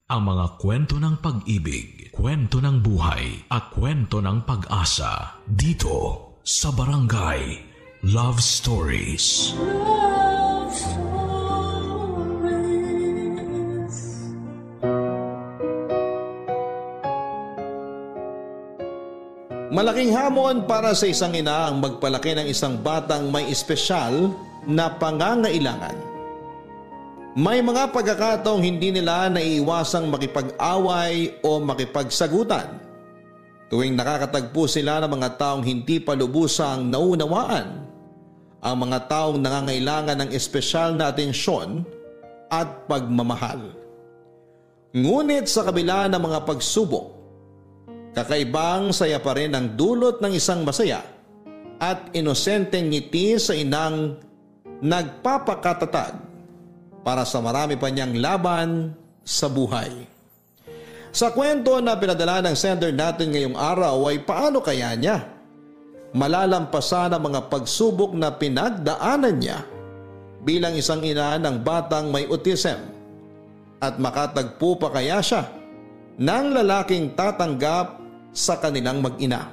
ang mga kwento ng pag-ibig, kwento ng buhay at kwento ng pag-asa dito sa Barangay Love Stories. Love Stories. Malaking hamon para sa isang ina ang magpalaki ng isang batang may espesyal na pangangailangan. May mga pagkakataong hindi nila naiiwasang makipag-away o makipagsagutan tuwing nakakatagpo sila ng mga taong hindi pa lubusang naunawaan ang mga taong nangangailangan ng espesyal na atensyon at pagmamahal. Ngunit sa kabila ng mga pagsubok, kakaibang saya pa rin ang dulot ng isang masaya at inosenteng ngiti sa inang nagpapakatatag para sa marami pa niyang laban sa buhay. Sa kwento na pinadala ng sender natin ngayong araw ay paano kaya niya malalampasan ang mga pagsubok na pinagdaanan niya bilang isang ina ng batang may autism at makatagpo pa kaya siya ng lalaking tatanggap sa kanilang mag-ina.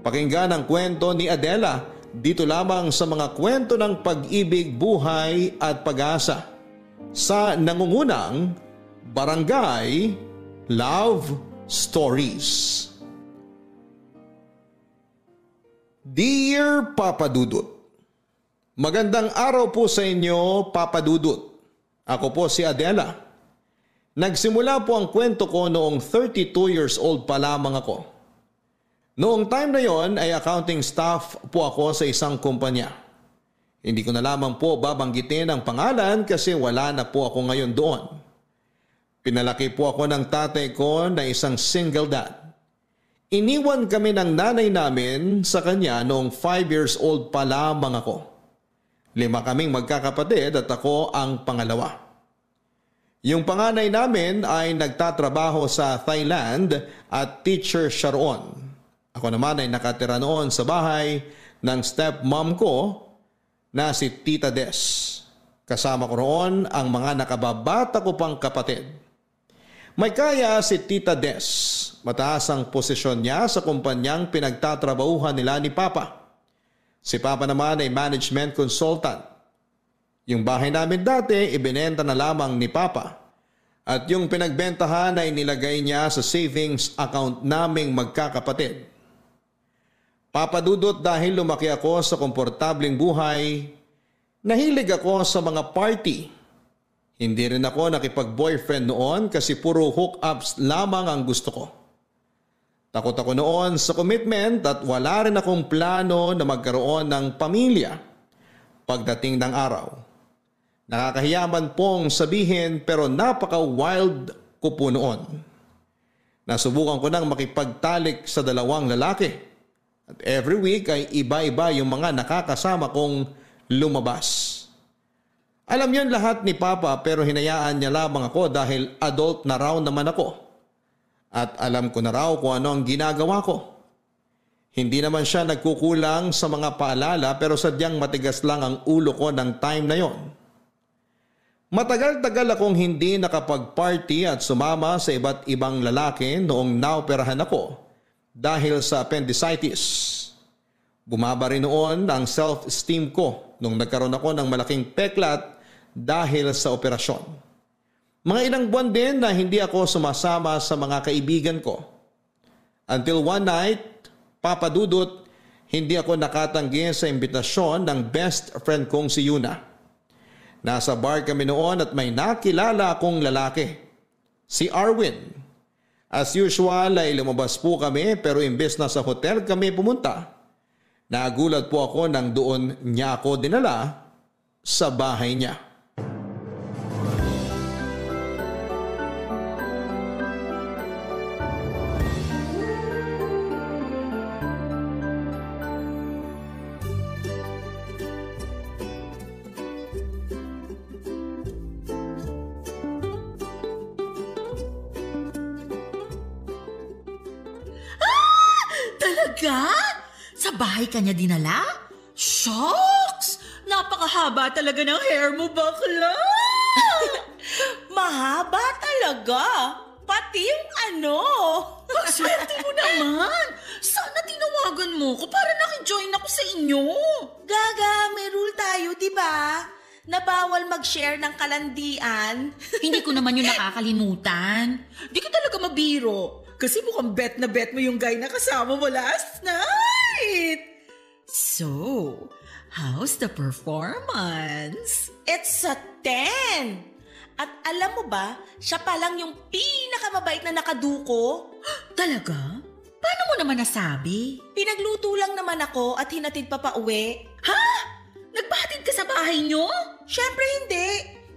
Pakinggan ang kwento ni Adela dito lamang sa mga kwento ng pag-ibig, buhay at pag-asa sa nangungunang Barangay Love Stories. Dear Papa Dudut, magandang araw po sa inyo, Papa Dudut. Ako po si Adela. Nagsimula po ang kwento ko noong 32 years old pa lamang ako. Noong time na yon ay accounting staff po ako sa isang kumpanya. Hindi ko na lamang po babanggitin ang pangalan kasi wala na po ako ngayon doon. Pinalaki po ako ng tatay ko na isang single dad. Iniwan kami ng nanay namin sa kanya noong 5 years old pa lamang ako. 5 kaming magkakapatid at ako ang pangalawa. Yung panganay namin ay nagtatrabaho sa Thailand at teacher siya roon. Ako naman ay nakatira noon sa bahay ng stepmom ko na si Tita Des. Kasama ko roon ang mga nakababata ko pang kapatid. May kaya si Tita Des. Mataas ang posisyon niya sa kumpanyang pinagtatrabahuhan nila ni Papa. Si Papa naman ay management consultant. Yung bahay namin dati ibinenta na lamang ni Papa. At yung pinagbentahan ay nilagay niya sa savings account naming magkakapatid. Papa Dudut, dahil lumaki ako sa komportableng buhay, nahilig ako sa mga party. Hindi rin ako nakipag-boyfriend noon kasi puro hookups lamang ang gusto ko. Takot ako noon sa commitment at wala rin akong plano na magkaroon ng pamilya pagdating ng araw. Nakakahiyaman pong sabihin pero napaka-wild ko po noon. Nasubukan ko nang makipagtalik sa 2 lalaki. At every week ay iba-iba yung mga nakakasama kong lumabas. Alam yon lahat ni Papa pero hinayaan niya lamang ako dahil adult na raw naman ako. At alam ko na raw kung ano ang ginagawa ko. Hindi naman siya nagkukulang sa mga paalala pero sadyang matigas lang ang ulo ko ng time na yon. Matagal-tagal akong hindi nakapag-party at sumama sa iba't ibang lalaki noong naoperahan ako dahil sa appendicitis. Bumaba rin noon ang self-esteem ko nung nagkaroon ako ng malaking peklat dahil sa operasyon. Mga ilang buwan din na hindi ako sumasama sa mga kaibigan ko. Until one night, Papa Dudut, hindi ako nakatanggi sa imbitasyon ng best friend kong si Yuna. Nasa bar kami noon at may nakilala akong lalaki, si Arwin. As usual ay lumabas po kami pero imbes na sa hotel kami pumunta, nagulat po ako nang doon niya ako dinala sa bahay niya. Talaga? Sa bahay ka niya dinala? Shucks! Napakahaba talaga ng hair mo, bakla! Mahaba talaga. Talaga? Pati yung ano? Swerte mo naman. Sana tinawagan mo ko para nakijoin ako sa inyo. Gaga, may rule tayo, diba? Na bawal mag-share ng kalandian. Hindi ko naman yung nakakalimutan. Di ka talaga mabiro. Kasi mukhang bet na bet mo yung guy na kasama mo last night. So, how's the performance? It's a 10! At alam mo ba, siya pa lang yung pinakamabait na nakaduko. Talaga? Paano mo naman nasabi? Pinagluto lang naman ako at hinatid pa pauwi. Ha? Nagpahatid ka sa bahay nyo? Syempre hindi.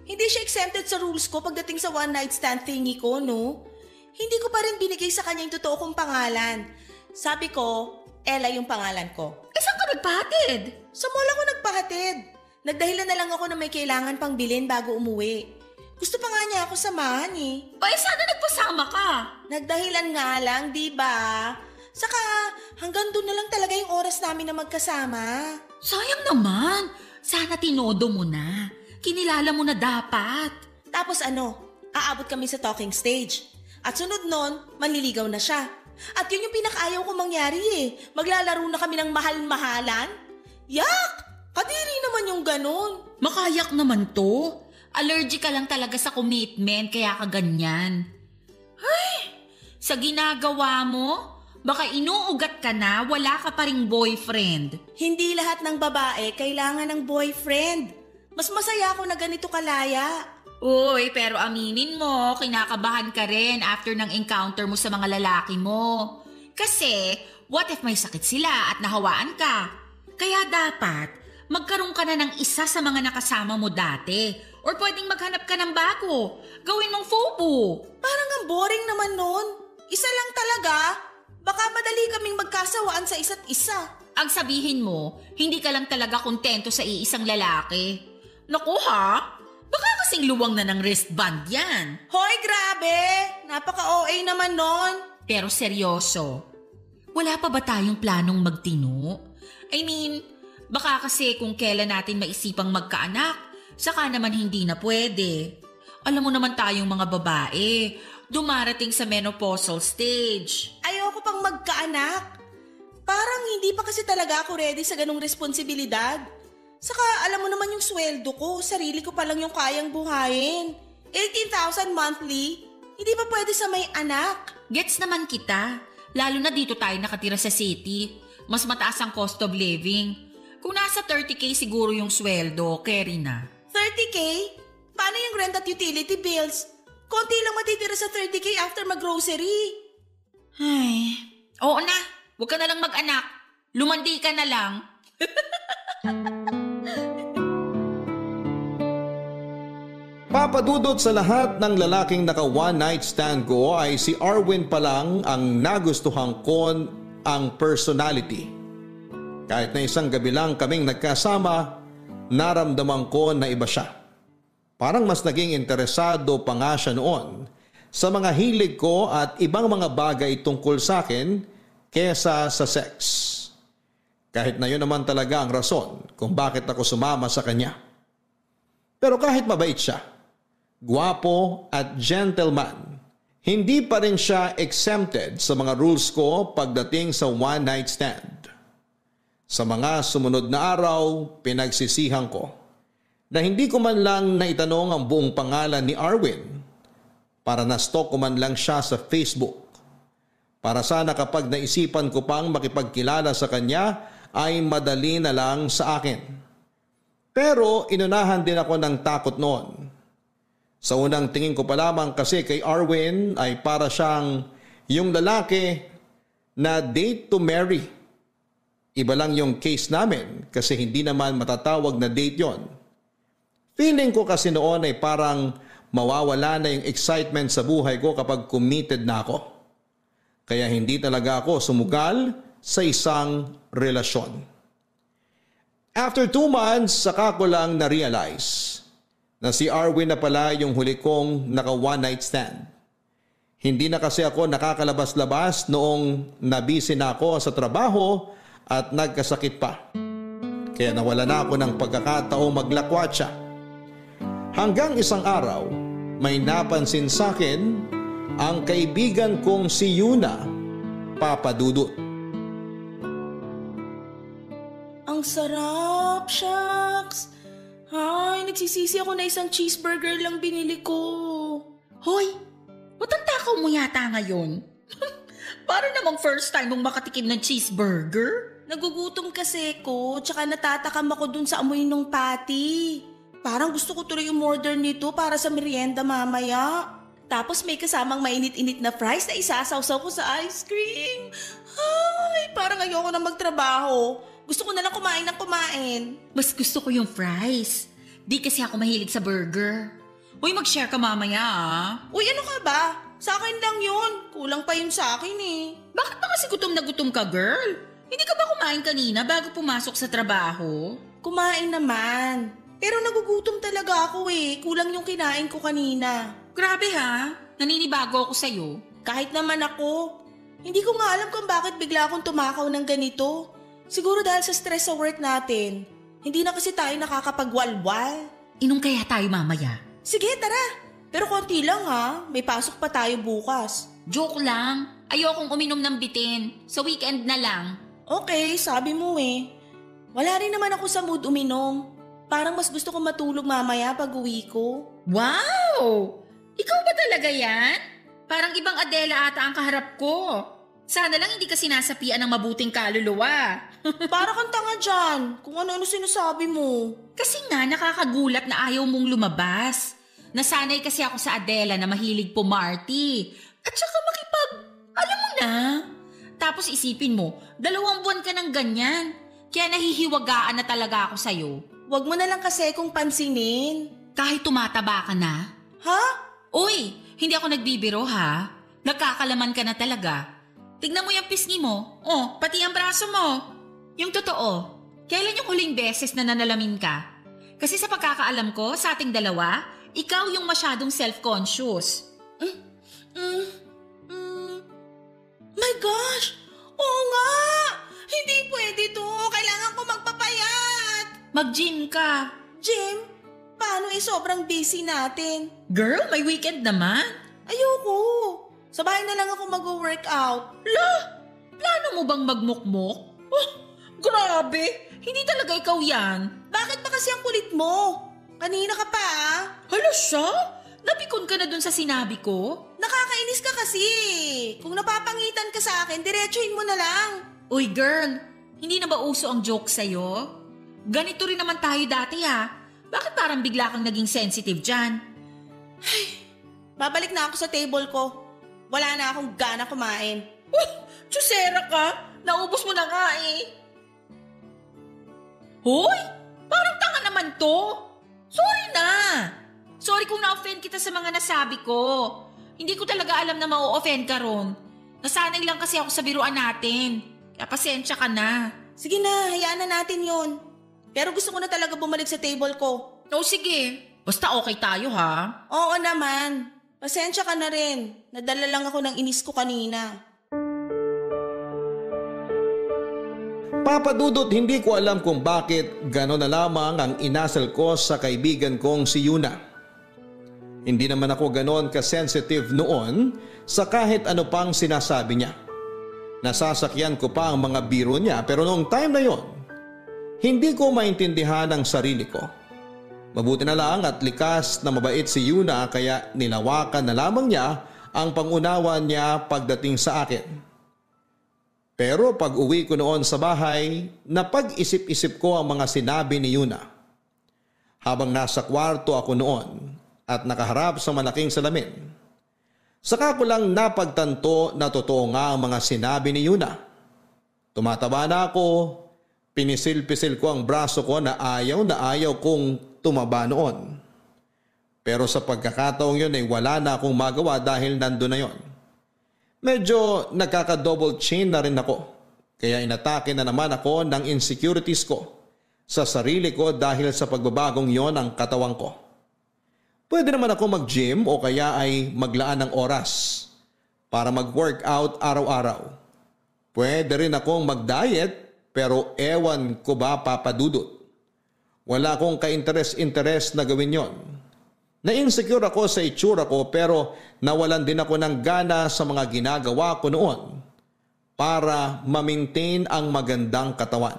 Hindi siya exempted sa rules ko pagdating sa one night stand thingy ko, no? Hindi ko pa rin binigay sa kanya yung totoo kong pangalan. Sabi ko, Ella yung pangalan ko. Saan ka nagpahatid? Sa mall ako nagpahatid. Nagdahilan na lang ako na may kailangan pang bilhin bago umuwi. Gusto pa nga niya ako samahan eh. Sana nagpasama ka. Nagdahilan nga lang, di ba? Saka hanggang doon na lang talaga yung oras namin na magkasama. Sayang naman. Sana tinodo mo na. Kinilala mo na dapat. Tapos aabot kami sa talking stage. At sunod nun, manliligaw na siya. At yun yung pinakaayaw ko mangyari eh. Maglalaro na kami ng mahal-mahalan. Yak! Kadiri naman yung ganun. Makayak naman to. Allergic ka lang talaga sa commitment kaya ka ganyan. Ay, sa ginagawa mo, baka inuugat ka na, wala ka pa ring boyfriend. Hindi lahat ng babae kailangan ng boyfriend. Mas masaya ako na ganito kalaya. Uy, pero aminin mo, kinakabahan ka rin after ng encounter mo sa mga lalaki mo. Kasi, what if may sakit sila at nahawaan ka? Kaya dapat, magkaroon ka na ng isa sa mga nakasama mo dati. Or pwedeng maghanap ka ng bago. Gawin mong FOBO. Parang ang boring naman nun. Isa lang talaga. Baka madali kaming magkasawaan sa isa't isa. Ang sabihin mo, hindi ka lang talaga kontento sa iisang lalaki. Naku ha? Baka kasing luwang na ng wristband yan. Hoy, grabe! Napaka-OA naman nun. Pero seryoso, wala pa ba tayong planong magtino? I mean, baka kasi kung kailan natin maisipang magkaanak, saka naman hindi na pwede. Alam mo naman tayong mga babae, dumarating sa menopausal stage. Ayoko pang magkaanak. Parang hindi pa kasi talaga ako ready sa ganung responsibilidad. Saka alam mo naman yung sweldo ko, sarili ko pa lang yung kayang buhayin. 18,000 monthly, hindi pa pwede sa may anak. Gets naman kita, lalo na dito tayo nakatira sa city. Mas mataas ang cost of living. Kung nasa 30K siguro yung sweldo, carry na. 30K? Paano yung rent at utility bills? Konti lang matitira sa 30K after mag-grocery. Ay, oo na. Huwag ka na lang mag-anak. Lumandi ka na lang. Papadudot sa lahat ng lalaking naka one night stand ko ay si Arwin pa lang ang nagustuhan ko ang personality. Kahit na isang gabi lang kaming nagkasama, naramdaman ko na iba siya. Parang mas naging interesado pa nga siya noon sa mga hilig ko at ibang mga bagay tungkol sa akin kesa sa sex. Kahit na yun naman talaga ang rason kung bakit ako sumama sa kanya. Pero kahit mabait siya, gwapo at gentleman, hindi pa rin siya exempted sa mga rules ko pagdating sa one night stand. Sa mga sumunod na araw, pinagsisihan ko na hindi ko man lang naitanong ang buong pangalan ni Arwin para na-stalk ko man lang siya sa Facebook. Para sana kapag naisipan ko pang makipagkilala sa kanya ay madali na lang sa akin. Pero inunahan din ako ng takot noon. Sa unang tingin ko pa lamang kasi kay Arwin ay para siyang yung lalaki na date to marry. Iba lang yung case namin kasi hindi naman matatawag na date yon. Feeling ko kasi noon ay parang mawawala na yung excitement sa buhay ko kapag committed na ako. Kaya hindi talaga ako sumugal sa isang relasyon. After 2 months, saka ko lang na-realize na si Arwin na pala yung huli kong naka one night stand. Hindi na kasi ako nakakalabas-labas noong nabisi na ako sa trabaho at nagkasakit pa. Kaya nawala na ako ng pagkakataong maglakwat siya. Hanggang isang araw, may napansin sa akin ang kaibigan kong si Yuna, Papa Dudut. Ang sarap, shucks. Ay, nagsisisi ako na isang cheeseburger lang binili ko. Hoy, ba't ang takaw mo yata ngayon? Para namang first time mong makatikim ng cheeseburger. Nagugutom kasi ko, tsaka natatakam ako dun sa amoy ng patty. Parang gusto ko tuloy umorder nito para sa merienda mamaya. Tapos may kasamang mainit-init na fries na isasawsaw ko sa ice cream. Ay, parang ayoko na magtrabaho. Gusto ko na lang kumain ng kumain. Mas gusto ko yung fries. Di kasi ako mahilig sa burger. Uy, mag-share ka mamaya ah. Uy, ano ka ba? Sa akin lang yun. Kulang pa yun sa akin eh. Bakit ba kasi gutom na gutom ka, girl? Hindi ka ba kumain kanina bago pumasok sa trabaho? Kumain naman. Pero nagugutom talaga ako eh. Kulang yung kinain ko kanina. Grabe ha, naninibago ako sa'yo. Kahit naman ako. Hindi ko nga alam kung bakit bigla akong tumakaw ng ganito. Siguro dahil sa stress sa work natin. Hindi na kasi tayo nakakapagwalwal. Inom kaya tayo mamaya? Sige, tara. Pero konti lang ha. May pasok pa tayo bukas. Joke lang. Ayokong uminom ng bitin. Sa weekend na lang. Okay, sabi mo eh. Wala rin naman ako sa mood uminom. Parang mas gusto ko matulog mamaya pag uwi ko. Wow! Ikaw ba talaga yan? Parang ibang Adela ata ang kaharap ko. Sana lang hindi ka sinasapian ng mabuting kaluluwa. Para kang tanga dyan, kung ano-ano sinasabi mo. Kasi nga nakakagulat na ayaw mong lumabas. Nasanay kasi ako sa Adela na mahilig pumarty. At saka alam mo na. Tapos isipin mo, 2 buwan ka ng ganyan. Kaya nahihiwagaan na talaga ako sa'yo. Huwag mo na lang kasi kung pansinin. Kahit tumataba ka na. Ha? Uy, hindi ako nagbibiro ha. Nagkakalaman ka na talaga. Tignan mo yung pisngi mo. Oh, pati ang braso mo. Yung totoo, kailan yung huling beses na nanalamin ka? Kasi sa pagkakaalam ko, sa ating dalawa, ikaw yung masyadong self-conscious. My gosh! Oo nga! Hindi pwede to. Kailangan ko magpapayat. Mag-gym ka. Jim, paano sobrang busy natin? Girl, may weekend naman. Ayoko. Sa bahay na lang ako mag-workout. Plano mo bang magmukmok? Oh, grabe! Hindi talaga ikaw yan. Bakit ba kasi ang kulit mo? Kanina ka pa ah. Hala siya? Napikon ka na dun sa sinabi ko? Nakakainis ka kasi. Kung napapangitan ka sa akin, diretsuhin mo na lang. Uy girl, hindi na ba uso ang joke sa'yo? Ganito rin naman tayo dati ha. Bakit parang bigla kang naging sensitive dyan? Babalik na ako sa table ko. Wala na akong gana kumain. Tsusera ka? Naubos mo na nga eh. Hoy! Parang tanga naman to. Sorry na. Sorry kung na-offend kita sa mga nasabi ko. Hindi ko talaga alam na ma-offend ka ron. Nasanay lang kasi ako sa biruan natin. Kaya pasensya ka na. Sige na, hayaan na natin yon. Pero gusto ko na talaga bumalik sa table ko. O sige. Basta okay tayo ha. Oo naman. Pasensya ka na rin. Nadala lang ako ng inis ko kanina. Papa Dudut, hindi ko alam kung bakit gano'n na lamang ang inasal ko sa kaibigan kong si Yuna. Hindi naman ako gano'n ka-sensitive noon sa kahit ano pang sinasabi niya. Nasasakyan ko pa ang mga biro niya pero noong time na yon, hindi ko maintindihan ang sarili ko. Mabuti na lang at likas na mabait si Yuna kaya nilawakan na lamang niya ang pangunawa niya pagdating sa akin. Pero pag uwi ko noon sa bahay, napag-isip-isip ko ang mga sinabi ni Yuna. Habang nasa kwarto ako noon at nakaharap sa malaking salamin, saka ko lang napagtanto na totoo nga ang mga sinabi ni Yuna. Tumataba na ako, pinisil-pisil ko ang braso ko na ayaw kong tumaba noon. Pero sa pagkakataong yun ay wala na akong magawa dahil nandun na yon. Medyo nagkaka-double chin na rin ako. Kaya inatake na naman ako ng insecurities ko sa sarili ko dahil sa pagbabagong yon ang katawan ko. Pwede naman ako mag-gym o kaya ay maglaan ng oras para mag-workout araw-araw. Pwede rin akong mag-diet pero ewan ko ba, Papa Dudut. Wala akong ka-interes-interes na gawin yon. Na-insecure ako sa itsura ko pero nawalan din ako ng gana sa mga ginagawa ko noon para ma-maintain ang magandang katawan.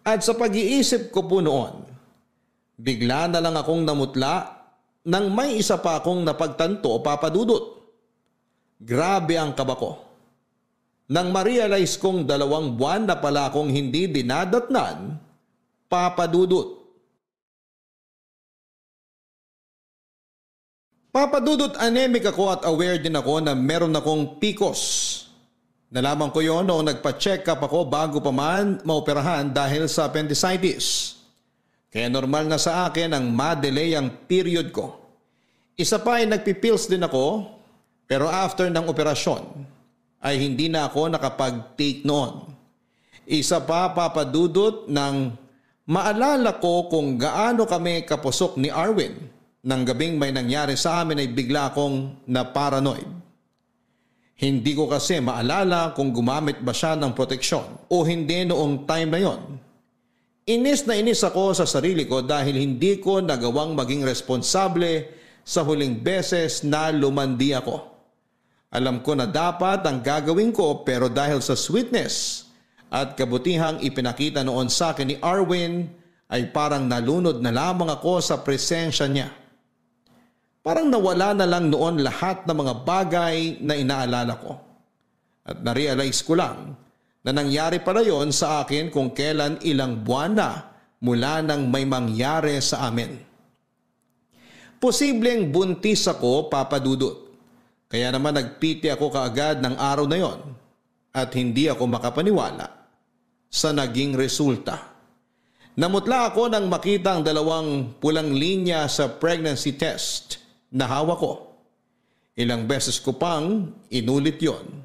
At sa pag-iisip ko po noon, bigla na lang akong namutla nang may isa pa akong napagtanto, Papa Dudut. Grabe ang kaba ko. Nang ma-realize kong 2 buwan na pala akong hindi dinadatnan, Papa Dudut. Papa Dudut, anemic ako at aware din ako na meron akong PCOS. Nalaman ko yon noong nagpa-check up ako bago pa man maoperahan dahil sa appendicitis. Kaya normal na sa akin ang ma-delay ang period ko. Isa pa ay nagpipills din ako, pero after ng operasyon ay hindi na ako nakapag-take noon. Isa pa, Papa Dudut, nang maalala ko kung gaano kami kapusok ni Arwin nang gabing may nangyari sa amin ay bigla akong na-paranoid. Hindi ko kasi maalala kung gumamit ba siya ng proteksyon o hindi noong time na yon. Inis na inis ako sa sarili ko dahil hindi ko nagawang maging responsable sa huling beses na lumandi ako. Alam ko na dapat ang gagawin ko pero dahil sa sweetness at kabutihang ipinakita noon sa akin ni Arwin ay parang nalunod na lamang ako sa presensya niya. Parang nawala na lang noon lahat ng mga bagay na inaalala ko. At na-realize ko lang na nangyari pala yon sa akin kung kailan ilang buwan na mula nang may mangyari sa amin. Posibleng buntis ako, Papa Dudut. Kaya naman nagpiti ako kaagad ng araw na yon at hindi ako makapaniwala sa naging resulta. Namutla ako nang makita ang 2 pulang linya sa pregnancy test na hawak ko. Ilang beses ko pang inulit yon.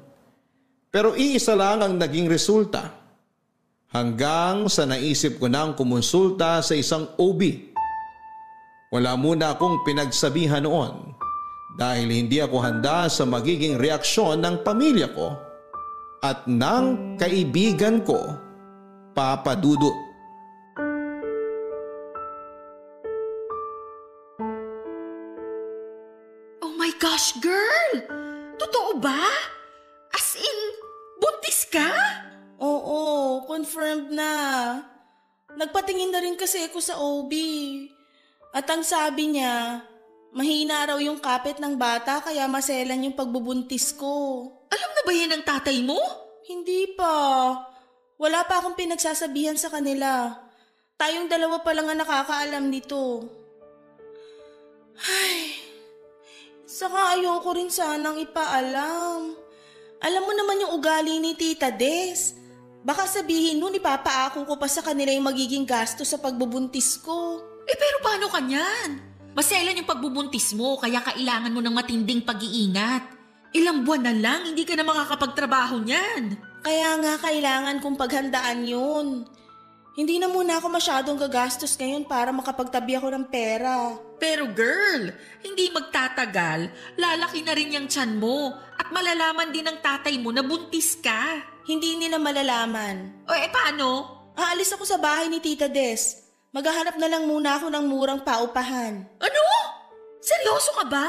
Pero iisa lang ang naging resulta. Hanggang sa naisip ko nang kumonsulta sa isang OB. Wala muna akong pinagsabihan noon dahil hindi ako handa sa magiging reaksyon ng pamilya ko at ng kaibigan ko, Papa Dudut. Gosh, girl! Totoo ba? As in, buntis ka? Oo, confirmed na. Nagpatingin na rin kasi ako sa OB. At ang sabi niya, mahina raw yung kapit ng bata kaya maselan yung pagbubuntis ko. Alam na ba yan ng tatay mo? Hindi pa. Wala pa akong pinagsasabihan sa kanila. Tayong 2 pa lang ang nakakaalam nito. Ay... Saka ayoko rin sanang ipaalam. Alam mo naman yung ugali ni Tita Des. Baka sabihin nun ipapaako ko pa sa kanila yung magiging gasto sa pagbubuntis ko. Pero paano ka niyan? Maselan yung pagbubuntis mo kaya kailangan mo ng matinding pag-iingat. Ilang buwan na lang hindi ka na makakapagtrabaho niyan. Kaya nga kailangan kong paghandaan yun. Hindi na muna ako masyadong gagastos ngayon para makapagtabi ako ng pera. Pero girl, hindi magtatagal, lalaki na rin yung tiyan mo at malalaman din ng tatay mo na buntis ka. Hindi nila malalaman. Paano? Aalis ako sa bahay ni Tita Des. Maghahanap na lang muna ako ng murang paupahan. Ano? Seryoso ka ba?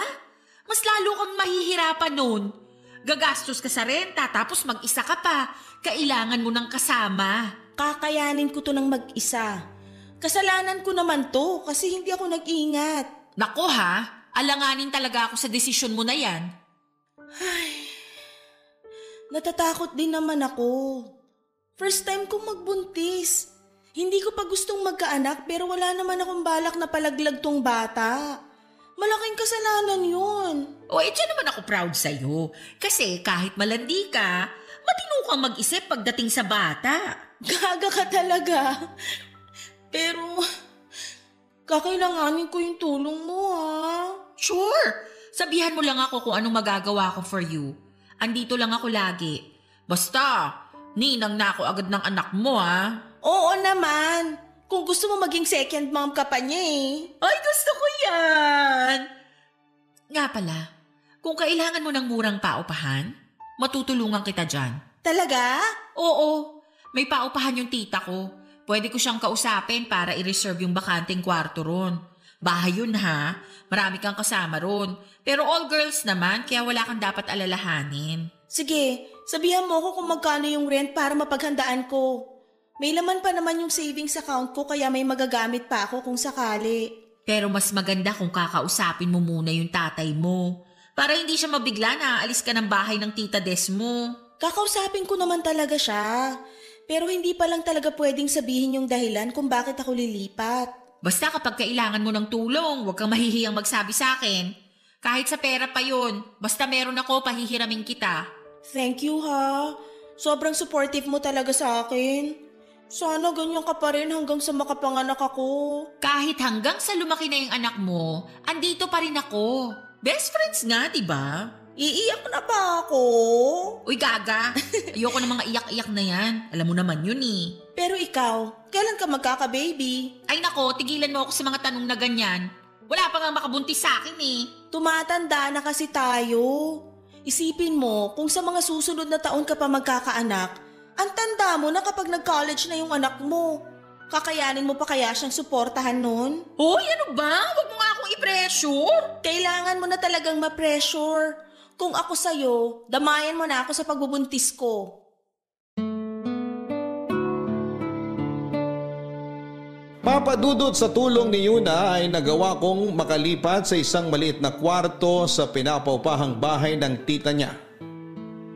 Mas lalo kang mahihirapan nun. Gagastos ka sa renta tapos mag-isa ka pa. Kailangan mo ng kasama. Kakayanin ko to ng mag-isa. Kasalanan ko naman to kasi hindi ako nag-iingat. Nako ha, alanganin talaga ako sa desisyon mo na yan. Ay, natatakot din naman ako. First time kong magbuntis. Hindi ko pa gustong magkaanak pero wala naman akong balak na palaglag tong bata. Malaking kasalanan yun. Diyan naman ako proud sa'yo. Kasi kahit malandi ka, matino kang mag-isip pagdating sa bata. Gaga ka talaga. Pero, kakailanganin ko yung tulong mo Sure. Sabihan mo lang ako kung anong magagawa ko for you. Andito lang ako lagi. Basta, ninang na ako agad ng anak mo Oo naman. Kung gusto mo maging second mom ka pa niya Ay, gusto ko yan. Nga pala, kung kailangan mo ng murang paupahan, matutulungan kita dyan. Talaga? Oo. May paupahan yung tita ko. Pwede ko siyang kausapin para i-reserve yung bakanting kwarto ron. Bahay yun ha. Marami kang kasama ron. Pero all girls naman, kaya wala kang dapat alalahanin. Sige, sabihan mo ko kung magkano yung rent para mapaghandaan ko. May laman pa naman yung savings account ko kaya may magagamit pa ako kung sakali. Pero mas maganda kung kakausapin mo muna yung tatay mo. Para hindi siya mabigla na aalis ka ng bahay ng tita Des mo. Kakausapin ko naman talaga siya. Pero hindi pa lang talaga pwedeng sabihin yung dahilan kung bakit ako lilipat. Basta kapag kailangan mo ng tulong, huwag kang mahihiyang magsabi sa akin. Kahit sa pera pa yun, basta meron ako, pahihiramin kita. Thank you ha. Sobrang supportive mo talaga sa akin. Sana ganyan ka pa rin hanggang sa makapanganak ako. Kahit hanggang sa lumaki na yung anak mo, andito pa rin ako. Best friends nga, diba? Iiyak na ba ako? Uy, gaga. Ayoko ng mga iyak-iyak na yan. Alam mo naman yun eh. Pero ikaw, kailan ka magkaka-baby? Ay nako, tigilan mo ako sa mga tanong na ganyan. Wala pa nga makabuntis sa akin eh. Tumatanda na kasi tayo. Isipin mo, kung sa mga susunod na taon ka pa magkakaanak, ang tanda mo na kapag nag-college na yung anak mo. Kakayanin mo pa kaya siyang suportahan nun? Hoy, ano ba? Huwag mo nga akong i-pressure. Kailangan mo na talagang ma-pressure. Kung ako sa'yo, damayan mo na ako sa pagbubuntis ko. Papadudot sa tulong ni Yuna ay nagawa kong makalipat sa isang maliit na kwarto sa pinapaupahang bahay ng tita niya.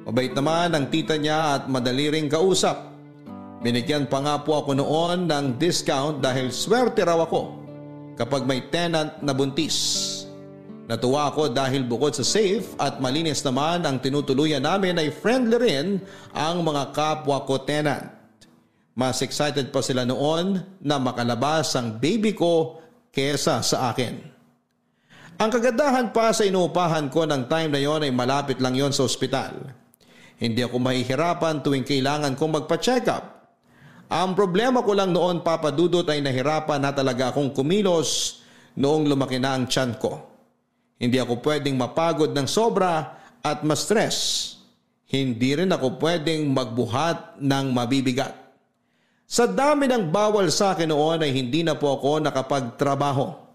Mabait naman ang tita niya at madali ring kausap. Binigyan pa nga po ako noon ng discount dahil swerte raw ako kapag may tenant na buntis. Natuwa ako dahil bukod sa safe at malinis naman ang tinutuluyan namin ay friendly rin ang mga kapwa ko tenant. Mas excited pa sila noon na makalabas ang baby ko kesa sa akin. Ang kagandahan pa sa inuupahan ko ng time na yon ay malapit lang yon sa ospital. Hindi ako mahihirapan tuwing kailangan kong magpa-check up. Ang problema ko lang noon, Papa Dudut, ay nahirapan na talaga akong kumilos noong lumaki na ang tiyan ko. Hindi ako pwedeng mapagod ng sobra at ma-stress. Hindi rin ako pwedeng magbuhat ng mabibigat. Sa dami ng bawal sa akin noon ay hindi na po ako nakapagtrabaho.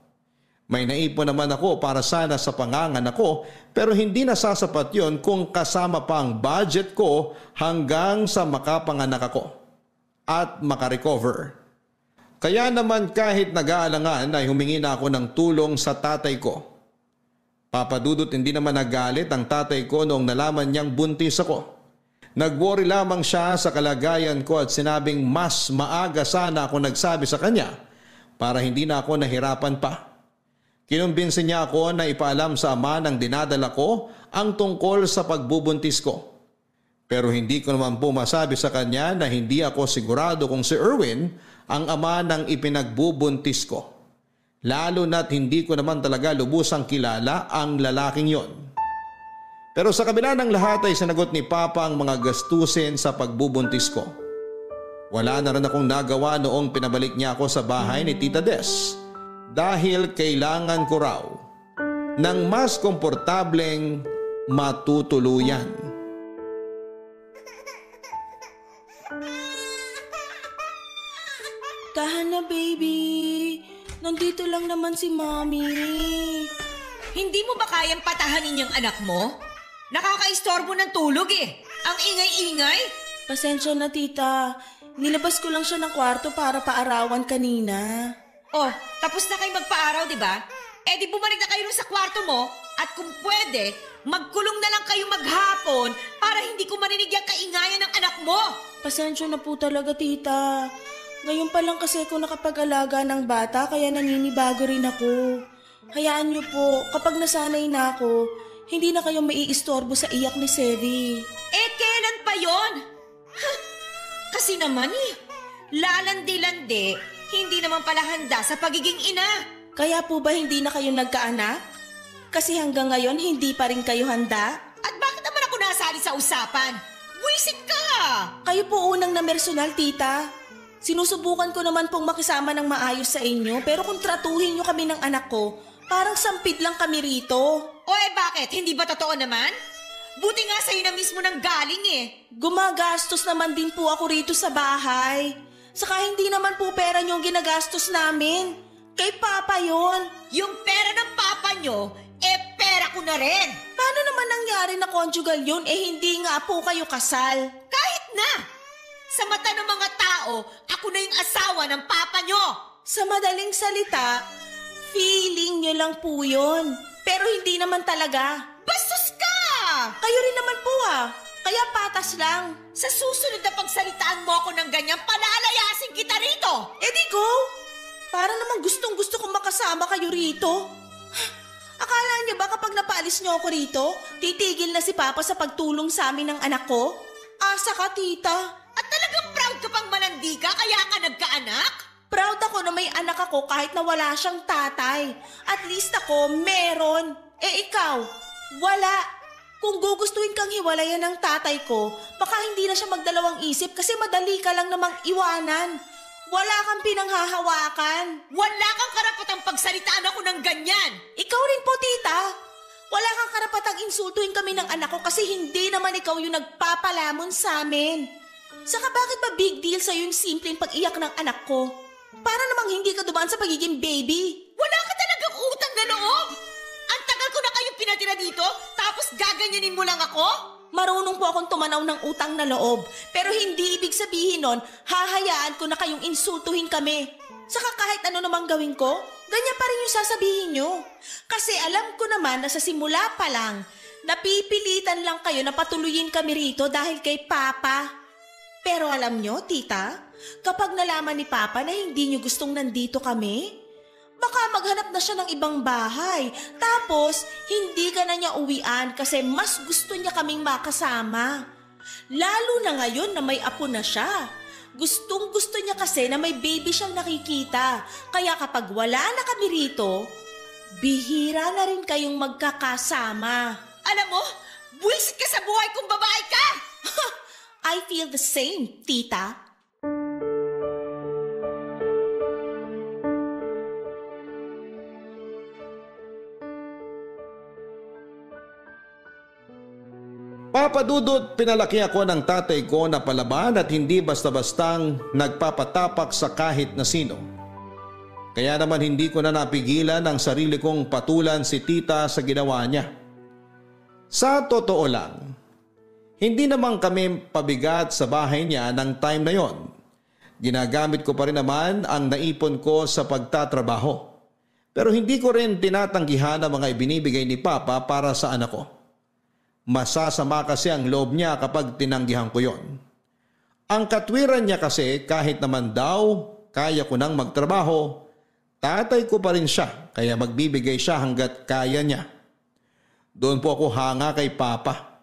May naipon naman ako para sana sa panganganak ko pero hindi na sasapat yon kung kasama pa ang budget ko hanggang sa makapanganak ako at makarecover. Kaya naman kahit nag-aalangan ay humingi na ako ng tulong sa tatay ko. Papadudot, hindi naman nagalit ang tatay ko noong nalaman niyang buntis ako. Nag-worry lamang siya sa kalagayan ko at sinabing mas maaga sana ako nagsabi sa kanya para hindi na ako nahirapan pa. Kinumbinsi niya ako na ipaalam sa ama ng dinadala ko ang tungkol sa pagbubuntis ko. Pero hindi ko naman po masabi sa kanya na hindi ako sigurado kung si Erwin ang ama ng ipinagbubuntis ko. Lalo na't hindi ko naman talaga lubusang kilala ang lalaking yon. Pero sa kabila ng lahat ay sinagot ni Papa ang mga gastusin sa pagbubuntis ko. Wala na rin akong nagawa noong pinabalik niya ako sa bahay ni Tita Des dahil kailangan ko raw ng mas komportableng matutuluyan. Tahan na, baby. Nandito lang naman si Mommy. Hindi mo ba kayang patahanin yung anak mo? Nakakaistorbo ng tulog eh. Ang ingay-ingay. Pasensya na, tita. Nilabas ko lang siya ng kwarto para paarawan kanina. Oh, tapos na kayo magpaaraw, di ba? Eh di bumalik na kayo sa kwarto mo at kung pwede, magkulong na lang kayo maghapon para hindi ko marinig yung kaingayan ng anak mo. Pasensya na po talaga, tita. Ngayon pa lang kasi ako nakapag-alaga ng bata kaya naninibago rin ako. Hayaan niyo po, kapag nasanay na ako, hindi na kayo maiistorbo sa iyak ni Sevi. Eh, kailan pa yon? Kasi naman lalandi-landi, hindi naman pala handa sa pagiging ina. Kaya po ba hindi na kayo nagkaanak? Kasi hanggang ngayon hindi pa rin kayo handa? At bakit naman ako nasali sa usapan? Buisit ka! Kayo po unang namersonal, tita. Sinusubukan ko naman pong makisama ng maayos sa inyo pero kung tratuhin nyo kami ng anak ko, parang sampid lang kami rito. O bakit? Hindi ba totoo naman? Buti nga sa'yo na mismo nang galing eh. Gumagastos naman din po ako rito sa bahay. Saka hindi naman po pera nyo ang ginagastos namin. Kay Papa yon. Yung pera ng papa nyo, pera ko na rin. Paano naman nangyari na conjugal yun hindi nga po kayo kasal? Kahit na. Sa mata ng mga tao, ako na yung asawa ng papa nyo. Sa madaling salita, feeling nyo lang po yun. Pero hindi naman talaga. Bastos ka! Kayo rin naman po Kaya patas lang. Sa susunod na pagsalitaan mo ako ng ganyan, palalayasin kita rito. Di go! Para naman gustong-gusto kong makasama kayo rito. Akala niyo ba kapag napaalis niyo ako rito, titigil na si Papa sa pagtulong sa amin ng anak ko? Asa ka, tita. At talagang proud ka pang manandika kaya ka nagkaanak? Proud ako na may anak ako kahit na wala siyang tatay. At least ako, meron. Ikaw, wala. Kung gugustuhin kang hiwalayan ng tatay ko, baka hindi na siya magdalawang isip kasi madali ka lang namang iwanan. Wala kang pinanghahawakan. Wala kang karapatang pagsalitaan ako ng ganyan. Ikaw rin po, tita. Wala kang karapatang insultuhin kami ng anak ko kasi hindi naman ikaw yung nagpapalamon sa amin. Saka bakit ba big deal sa'yo yung simpleng pag-iyak ng anak ko? Para namang hindi ka dumaan sa pagiging baby. Wala ka talagang utang na loob. Ang tagal ko na kayong pinatira dito, tapos gaganyanin mo lang ako? Marunong po akong tumanaw ng utang na loob. Pero hindi ibig sabihin nun, hahayaan ko na kayong insultuhin kami. Saka kahit ano namang gawin ko, ganyan pa rin yung sasabihin nyo. Kasi alam ko naman na sa simula pa lang, napipilitan lang kayo na patuloyin kami rito dahil kay Papa. Pero alam nyo, tita, kapag nalaman ni Papa na hindi nyo gustong nandito kami, baka maghanap na siya ng ibang bahay. Tapos, hindi ka na niya uwian kasi mas gusto niya kaming makasama. Lalo na ngayon na may apo na siya. Gustong gusto niya kasi na may baby siyang nakikita. Kaya kapag wala na kami rito, bihira na rin kayong magkakasama. Alam mo, buwisit ka sa buhay kung babae ka! I feel the same, tita. Papa Dudut, pinalaki ako ng tatay ko na palaban at hindi basta-bastang nagpapatapak sa kahit na sino. Kaya naman hindi ko na napigilan ang sarili kong patulan si tita sa ginawa niya. Sa totoo lang, hindi naman kami pabigat sa bahay niya ng time na yon. Ginagamit ko pa rin naman ang naipon ko sa pagtatrabaho. Pero hindi ko rin tinatanggihan ang mga ibinibigay ni Papa para sa anak ko. Masasama kasi ang loob niya kapag tinanggihan ko yon. Ang katwiran niya kasi kahit naman daw kaya ko nang magtrabaho, tatay ko pa rin siya kaya magbibigay siya hanggat kaya niya. Doon po ako hanga kay Papa.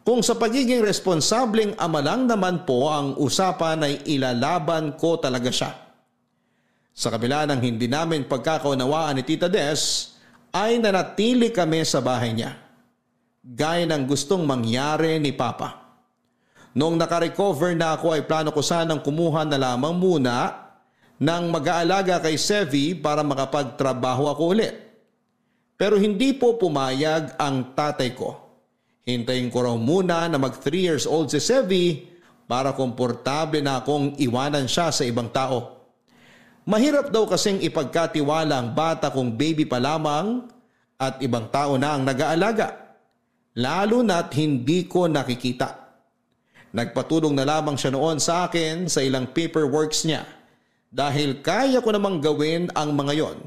Kung sa pagiging responsableng ama lang naman po ang usapan ay ilalaban ko talaga siya. Sa kabila ng hindi namin pagkakaunawaan ni Tita Des, ay nanatili kami sa bahay niya. Gaya ng gustong mangyari ni Papa. Noong nakarecover na ako ay plano ko sanang kumuha na lamang muna ng mag-aalaga kay Sevi para makapagtrabaho ako ulit. Pero hindi po pumayag ang tatay ko. Hintayin ko raw muna na mag 3 years old si Sevi para komportable na akong iwanan siya sa ibang tao. Mahirap daw kasing ipagkatiwala ang bata kung baby pa lamang at ibang tao na ang nag-aalaga. Lalo na't hindi ko nakikita. Nagpatulong na lamang siya noon sa akin sa ilang paperworks niya dahil kaya ko namang gawin ang mga yon.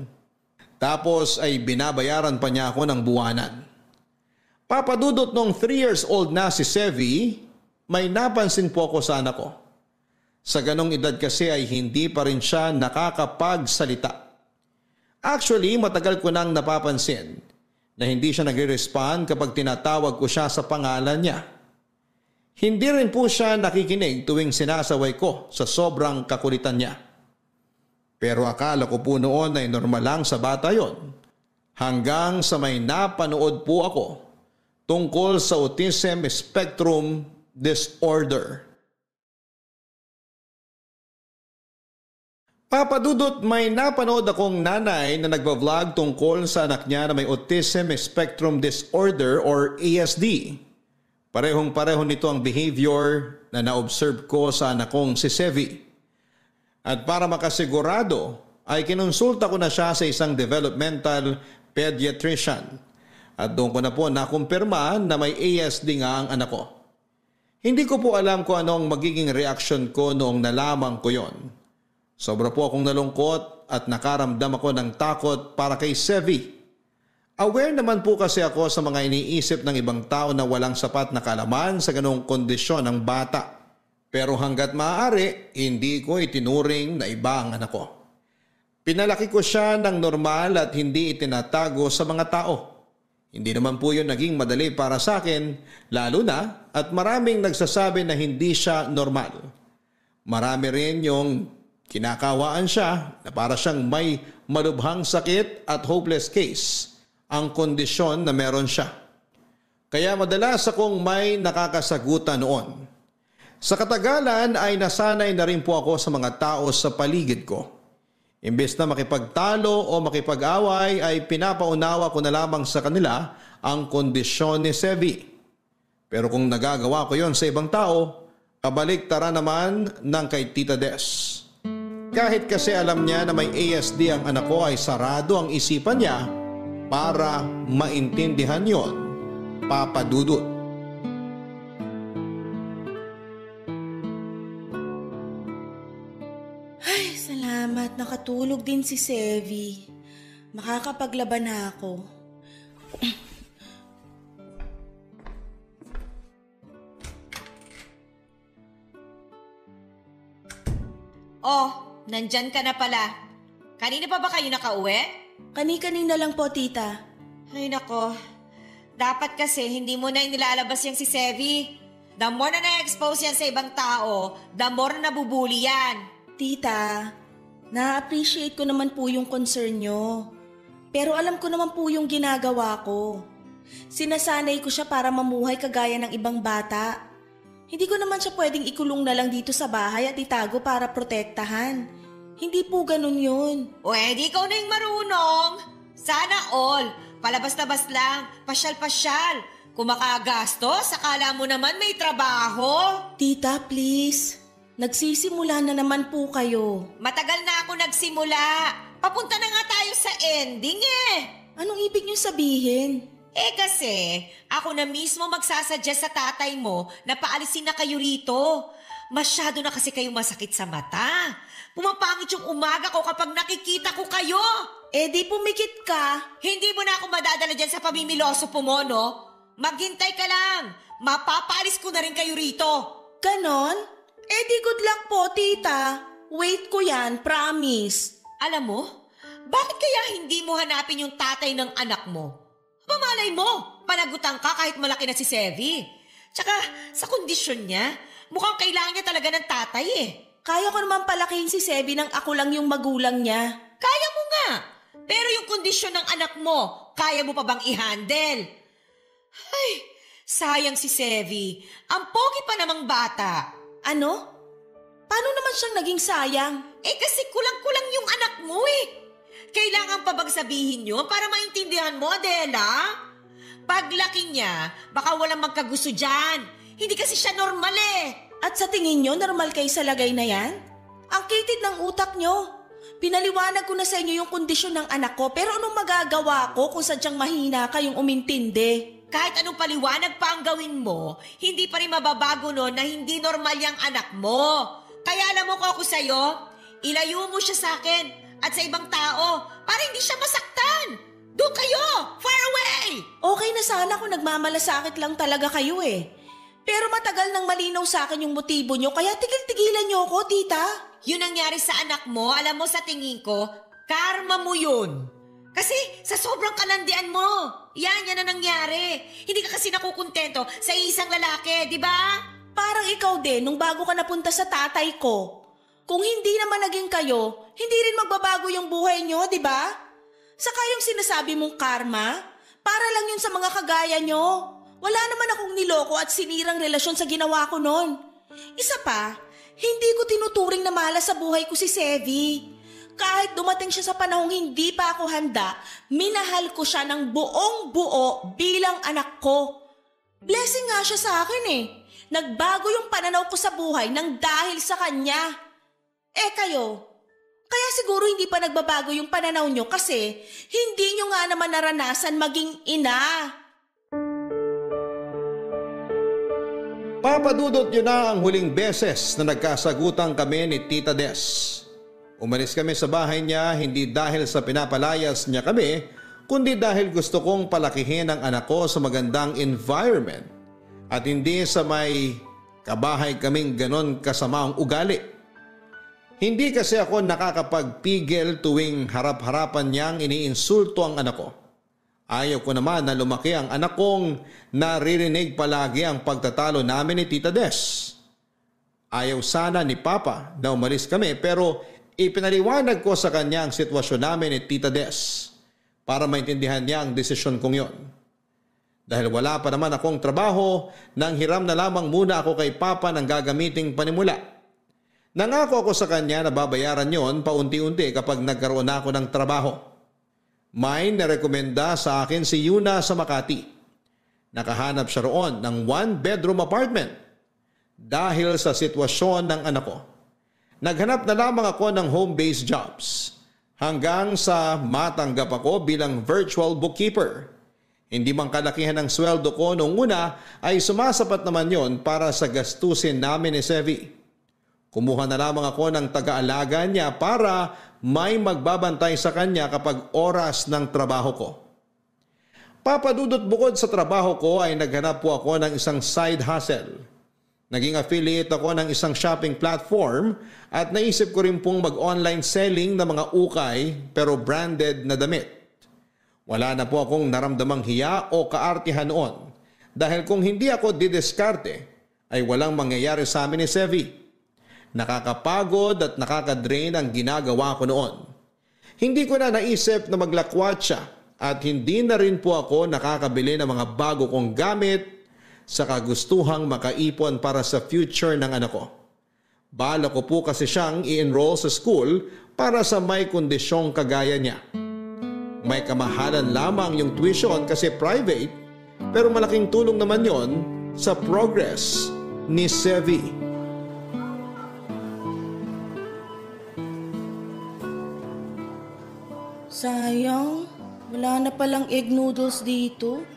Tapos ay binabayaran pa niya ako ng buwanan. Papadudot nung 3 years old na si Sevi, may napansin po ako sa anak ko. Sa ganong edad kasi ay hindi pa rin siya nakakapagsalita. Actually, matagal ko nang napapansin na hindi siya nagre-respond kapag tinatawag ko siya sa pangalan niya. Hindi rin po siya nakikinig tuwing sinasaway ko sa sobrang kakulitan niya. Pero akala ko po noon ay normal lang sa bata yon. Hanggang sa may napanood po ako tungkol sa autism spectrum disorder. Papadudot, may napanood akong nanay na nagba-vlog tungkol sa anak niya na may autism spectrum disorder or ASD. Parehong-pareho nito ang behavior na na-observe ko sa anak kong si Sevi. At para makasigurado ay kinonsulta ko na siya sa isang developmental pediatrician at doon ko na po nakumpirma na may ASD nga ang anak ko. Hindi ko po alam kung ano ang magiging reaction ko noong nalaman ko yon. Sobra po akong nalungkot at nakaramdam ako ng takot para kay Sevi. Aware naman po kasi ako sa mga iniisip ng ibang tao na walang sapat na kaalaman sa ganong kondisyon ng bata. Pero hanggat maaari, hindi ko itinuring na iba ang anak ko. Pinalaki ko siya ng normal at hindi itinatago sa mga tao. Hindi naman po yun naging madali para sa akin, lalo na at maraming nagsasabi na hindi siya normal. Marami rin yung kinakawaan siya na para siyang may malubhang sakit at hopeless case ang kondisyon na meron siya. Kaya madalas akong may nakakasagutan noon. Sa katagalan ay nasanay na rin po ako sa mga tao sa paligid ko. Imbes na makipagtalo o makipag-away ay pinapaunawa ko na lamang sa kanila ang kondisyon ni Sevi. Pero kung nagagawa ko yon sa ibang tao, kabaligtaran naman ng kay Tita Des. Kahit kasi alam niya na may ASD ang anak ko ay sarado ang isipan niya para maintindihan yon, Papa Dudut. Ay, salamat. Nakatulog din si Sevi. Makakapaglaban na ako. Oh, nandyan ka na pala. Kanina pa ba kayo nakauwi? Kani-kanina lang po, tita. Ay nako, dapat kasi hindi mo na inilalabas yan si Sevi. The more na na-expose yan sa ibang tao, the more na nabubuli yan. Tita, na-appreciate ko naman po yung concern nyo. Pero alam ko naman po yung ginagawa ko. Sinasanay ko siya para mamuhay kagaya ng ibang bata. Hindi ko naman siya pwedeng ikulong na lang dito sa bahay at itago para protektahan. Hindi po ganun yun. O edi ikaw na yung marunong. Sana all. Palabas-labas lang. Pasyal-pasyal. Kung makagastos, akala mo naman may trabaho. Tita, please. Nagsisimula na naman po kayo. Matagal na ako nagsimula. Papunta na nga tayo sa ending eh. Anong ibig niyo sabihin? Eh kasi, ako na mismo magsasadya sa tatay mo na paalisin na kayo rito. Masyado na kasi kayong masakit sa mata. Pumapangit yung umaga ko kapag nakikita ko kayo. Eh di pumikit ka. Hindi mo na ako madadala dyan sa pamimiloso po mo, no? Maghintay ka lang. Mapapaalis ko na rin kayo rito. Ganon? Eh di good luck po, tita. Wait ko yan, promise. Alam mo, bakit kaya hindi mo hanapin yung tatay ng anak mo? Mamalay mo, panagutan ka kahit malaki na si Sevi. Tsaka sa kondisyon niya, mukhang kailangan niya talaga ng tatay eh. Kaya ko naman palakihin si Sevi nang ako lang yung magulang niya. Kaya mo nga. Pero yung kondisyon ng anak mo, kaya mo pa bang i-handle? Ay, sayang si Sevi. Ang pogi pa namang bata. Ano? Paano naman siyang naging sayang? Eh kasi kulang-kulang yung anak mo eh. Kailangan pa bang sabihin yun para maintindihan mo, Adela? Paglaki niya, baka walang magkagusto dyan. Hindi kasi siya normal eh. At sa tingin nyo, normal kayo sa lagay na yan? Ang kitid ng utak nyo. Pinaliwanag ko na sa inyo yung kondisyon ng anak ko, pero anong magagawa ko kung sadyang mahina kayong umintindi? Kahit anong paliwanag pa ang gawin mo, hindi pa rin mababago nun na hindi normal yung anak mo. Kaya alam mo ko ako sa'yo, ilayo mo siya sa akin at sa ibang tao para hindi siya masaktan. Doon kayo! Far away! Okay na sana kung nagmamalasakit lang talaga kayo eh. Pero matagal nang malinaw sa akin yung motibo nyo, kaya tigil-tigilan nyo ako, tita. Yun nangyari sa anak mo, alam mo sa tingin ko, karma mo yun. Kasi sa sobrang kalandian mo, yan na nangyari. Hindi ka kasi nakukontento sa isang lalaki, di ba? Parang ikaw din nung bago ka napunta sa tatay ko. Kung hindi naman naging kayo, hindi rin magbabago yung buhay nyo, di ba? Saka yung sinasabi mong karma, para lang yun sa mga kagaya nyo. Wala naman akong niloko at sinirang relasyon sa ginawa ko noon. Isa pa, hindi ko tinuturing na malas sa buhay ko si Sevi. Kahit dumating siya sa panahong hindi pa ako handa, minahal ko siya ng buong buo bilang anak ko. Blessing nga siya sa akin eh. Nagbago yung pananaw ko sa buhay nang dahil sa kanya. Eh kayo, Kaya siguro hindi pa nagbabago yung pananaw nyo kasi hindi nyo nga naman naranasan maging ina. Papadudot yun na ang huling beses na nagkasagutan kami ni Tita Des. Umalis kami sa bahay niya hindi dahil sa pinapalayas niya kami, kundi dahil gusto kong palakihin ang anak ko sa magandang environment at hindi sa may kabahay kaming ganon kasamaang ugali. Hindi kasi ako nakakapagpigil tuwing harap-harapan niyang iniinsulto ang anak ko. Ayaw ko naman na lumaki ang anak kong naririnig palagi ang pagtatalo namin ni Tita Des. Ayaw sana ni Papa na umalis kami pero ipinaliwanag ko sa kanya ang sitwasyon namin ni Tita Des para maintindihan niya ang desisyon kong yon. Dahil wala pa naman akong trabaho, nang hiram na lamang muna ako kay Papa ng gagamiting panimula. Nangako ako sa kanya na babayaran yon paunti-unti kapag nagkaroon ako ng trabaho. May narekomenda sa akin si Yuna sa Makati. Nakahanap siya roon ng 1-bedroom apartment. Dahil sa sitwasyon ng anak ko, naghanap na lamang ako ng home-based jobs hanggang sa matanggap ako bilang virtual bookkeeper. Hindi man kalakihan ng sweldo ko noong una ay sumasapat naman yon para sa gastusin namin ni Sevi. Kumuha na lamang ako ng taga-alaga niya para may magbabantay sa kanya kapag oras ng trabaho ko. Papadudot bukod sa trabaho ko ay naghanap po ako ng isang side hustle. Naging affiliate ako ng isang shopping platform at naisip ko rin pong mag-online selling ng mga ukay pero branded na damit. Wala na po akong naramdamang hiya o kaartihan noon dahil kung hindi ako didiskarte ay walang mangyayari sa amin ni Sevi. Nakakapagod at nakakadrain ang ginagawa ko noon. Hindi ko na naisip na maglakwatsa at hindi na rin po ako nakakabili ng mga bago kong gamit sa kagustuhang makaipon para sa future ng anak ko. Bala ko po kasi siyang i-enroll sa school para sa may kondisyong kagaya niya. May kamahalan lamang yung tuition kasi private pero malaking tulong naman yon sa progress ni Sevi. Sayang, wala na palang egg noodles dito.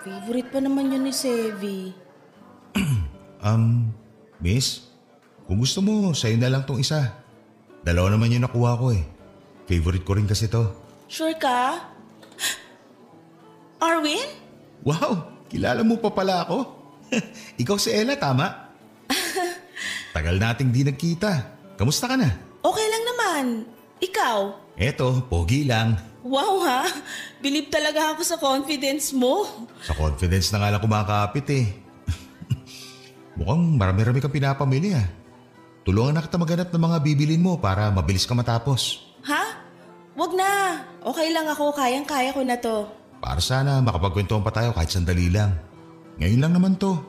Favorite pa naman yun ni Sevi. Miss, kung gusto mo, sa'yo na lang tong isa. Dalawa naman yung nakuha ko eh. Favorite ko rin kasi to. Sure ka? Arwin? Wow, kilala mo pa pala ako. Ikaw si Ella, tama? Tagal nating di nagkita. Kamusta ka na? Okay lang naman. Ikaw? Eto, pogi lang. Wow ha, believe talaga ako sa confidence mo. Sa confidence na nga lang kumakapit eh. Mukhang marami-rami kang pinapamili ah. Tulungan na kita maghanap ng mga bibilin mo para mabilis ka matapos. Ha? Wag na. Okay lang ako, kayang-kaya ko na to. Para sana makapagkwentuhan pa tayo kahit sandali lang. Ngayon lang naman to.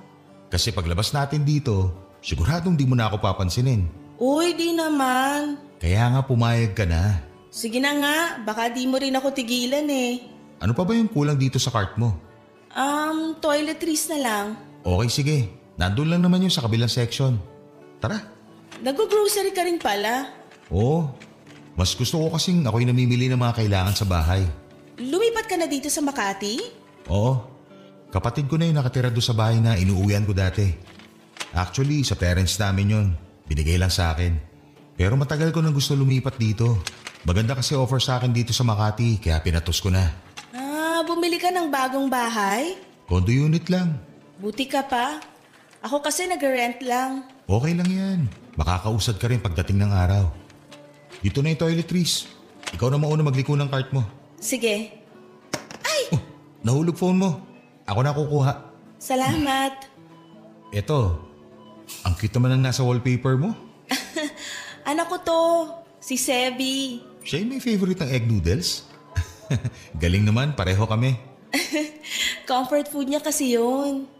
Kasi paglabas natin dito, siguradong di mo na ako papansinin. Uy, di naman. Kaya nga pumayag ka na. Sige na nga, baka di mo rin ako tigilan eh. Ano pa ba yung kulang dito sa cart mo? Toiletries na lang. Okay, sige. Nandun lang naman yung sa kabilang section. Tara. Nag-grocery ka rin pala. Oo. Mas gusto ko kasing ako'y namimili ng mga kailangan sa bahay. Lumipat ka na dito sa Makati? Oo. Kapatid ko na yung nakatira doon sa bahay na inuuwian ko dati. Actually, sa parents namin yun. Binigay lang sa akin. Pero matagal ko nang gusto lumipat dito. Maganda kasi offer sa akin dito sa Makati kaya pinatos ko na. Bumili ka ng bagong bahay? Condo unit lang. Buti ka pa. Ako kasi nag-rent lang. Okay lang yan. Makakausad ka rin pagdating ng araw. Dito na yung toiletries. Ikaw na mauna magliko ng cart mo. Sige. Oh, nahulog phone mo. Ako na kukuha. Salamat. Eto, ang cute naman ang nasa wallpaper mo. Anak ko to, si Sevi. Siya yung may favorite ng egg noodles? Galing naman, pareho kami. Comfort food niya kasi yun.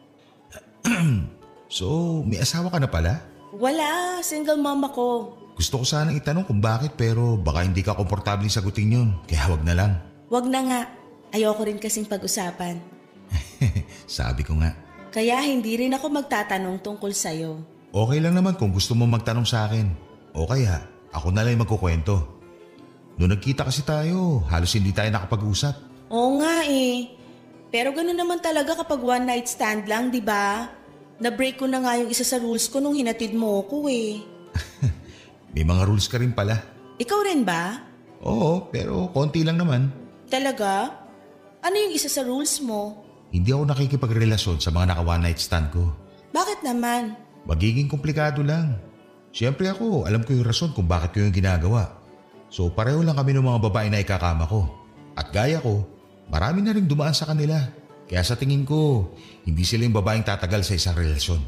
So, may asawa ka na pala? Wala, single mom ako. Gusto ko sanang itanong kung bakit pero baka hindi ka komportable sagutin yun. Kaya wag na lang. Wag na nga. Ayoko rin kasing pag-usapan. Sabi ko nga. Kaya hindi rin ako magtatanong tungkol sa'yo. Okay lang naman kung gusto mo magtanong sa akin. O kaya, Ako na lang magkukwento. Noong nagkita kasi tayo, halos hindi tayo nakapag-usap. Oo nga eh. Pero gano'n naman talaga kapag one night stand lang, di ba? Na-break ko na nga yung isa sa rules ko nung hinatid mo ko eh. May mga rules ka rin pala. Ikaw rin ba? Oo, pero konti lang naman. Talaga? Ano yung isa sa rules mo? Hindi ako nakikipagrelasyon sa mga naka one night stand ko. Bakit naman? Magiging komplikado lang. Siyempre ako, alam ko yung rason kung bakit ko yung ginagawa. So pareho lang kami ng mga babae na ikakama ko. At gaya ko, marami na rin dumaan sa kanila. Kaya sa tingin ko, hindi sila yung babaeng tatagal sa isang relasyon.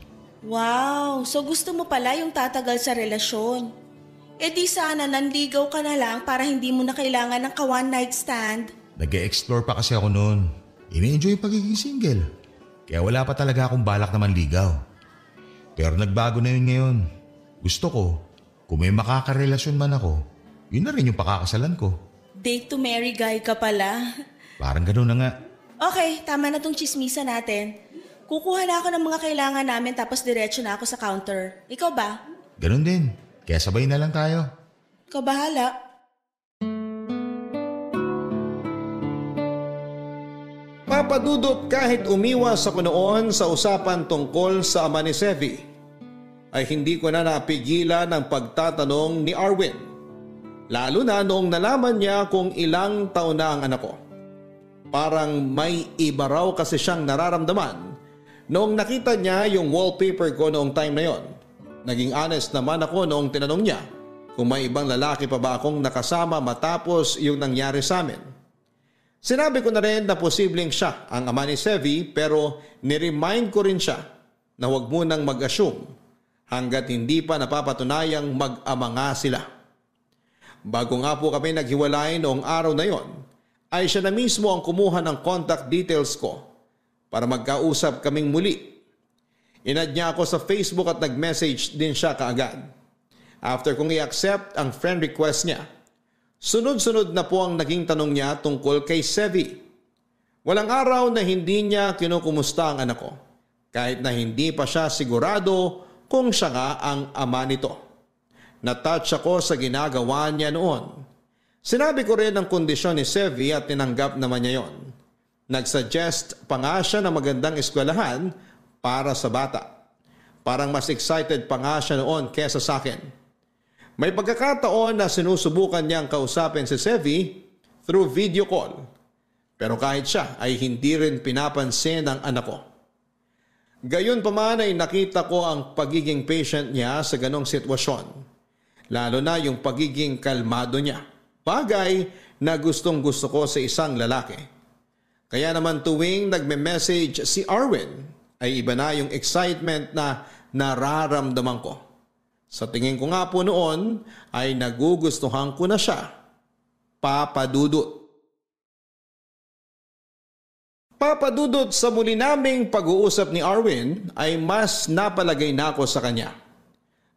Wow, so gusto mo pala yung tatagal sa relasyon. E di sana nanligaw ka na lang para hindi mo na kailangan ng ka-one night stand. Nag-e-explore pa kasi ako noon. Ini-enjoy yung pagiging single. Kaya wala pa talaga akong balak na manligaw. Pero nagbago na yun ngayon. Gusto ko, kung may makakarelasyon man ako, yun na rin yung pakakasalan ko. Date to marry guy ka pala. Parang gano'n na nga. Okay, tama na tong chismisa natin. Kukuha na ako ng mga kailangan namin tapos diretso na ako sa counter. Ikaw ba? Gano'n din. Kaya sabay na lang tayo. Ikaw bahala. Papa Dudut, kahit umiwas ako noon sa usapan tungkol sa ama ni Sevi, ay hindi ko na napigilan ang pagtatanong ni Arwin. Lalo na noong nalaman niya kung ilang taon na ang anak ko. Parang may iba raw kasi siyang nararamdaman noong nakita niya yung wallpaper ko noong time na yon. Naging honest naman ako noong tinanong niya kung may ibang lalaki pa ba akong nakasama matapos yung nangyari sa amin. Sinabi ko na rin na posibleng siya ang ama ni Sevi, pero niremind ko rin siya na huwag munang mag-assume hanggat hindi pa napapatunayang mag-ama nga sila. Bago nga po kami naghiwalay noong araw na yon, ay siya na mismo ang kumuha ng contact details ko para magkausap kaming muli. Inad niya ako sa Facebook at nag-message din siya kaagad. After kong i-accept ang friend request niya, sunod-sunod na po ang naging tanong niya tungkol kay Sevi. Walang araw na hindi niya kinukumusta ang anak ko, kahit na hindi pa siya sigurado kung siya nga ang ama nito. Na-touch ako sa ginagawa niya noon. Sinabi ko rin ang kondisyon ni Sevi at tinanggap naman niya yon. Nag-suggest pa nga siya ng magandang eskwelahan para sa bata. Parang mas excited pa nga siya noon kesa sa akin. May pagkakataon na sinusubukan niyang kausapin si Sevi through video call. Pero kahit siya ay hindi rin pinapansin ng anak ko. Gayon pa man ay nakita ko ang pagiging patient niya sa ganong sitwasyon. Lalo na yung pagiging kalmado niya. Bagay na gustong gusto ko sa isang lalaki. Kaya naman tuwing nagme-message si Arwin ay iba na yung excitement na nararamdaman ko. Sa tingin ko nga po noon ay nagugustuhan ko na siya. Papa Dudut. Papa Dudut, sa muli naming pag-uusap ni Arwin ay mas napalagay na ako sa kanya.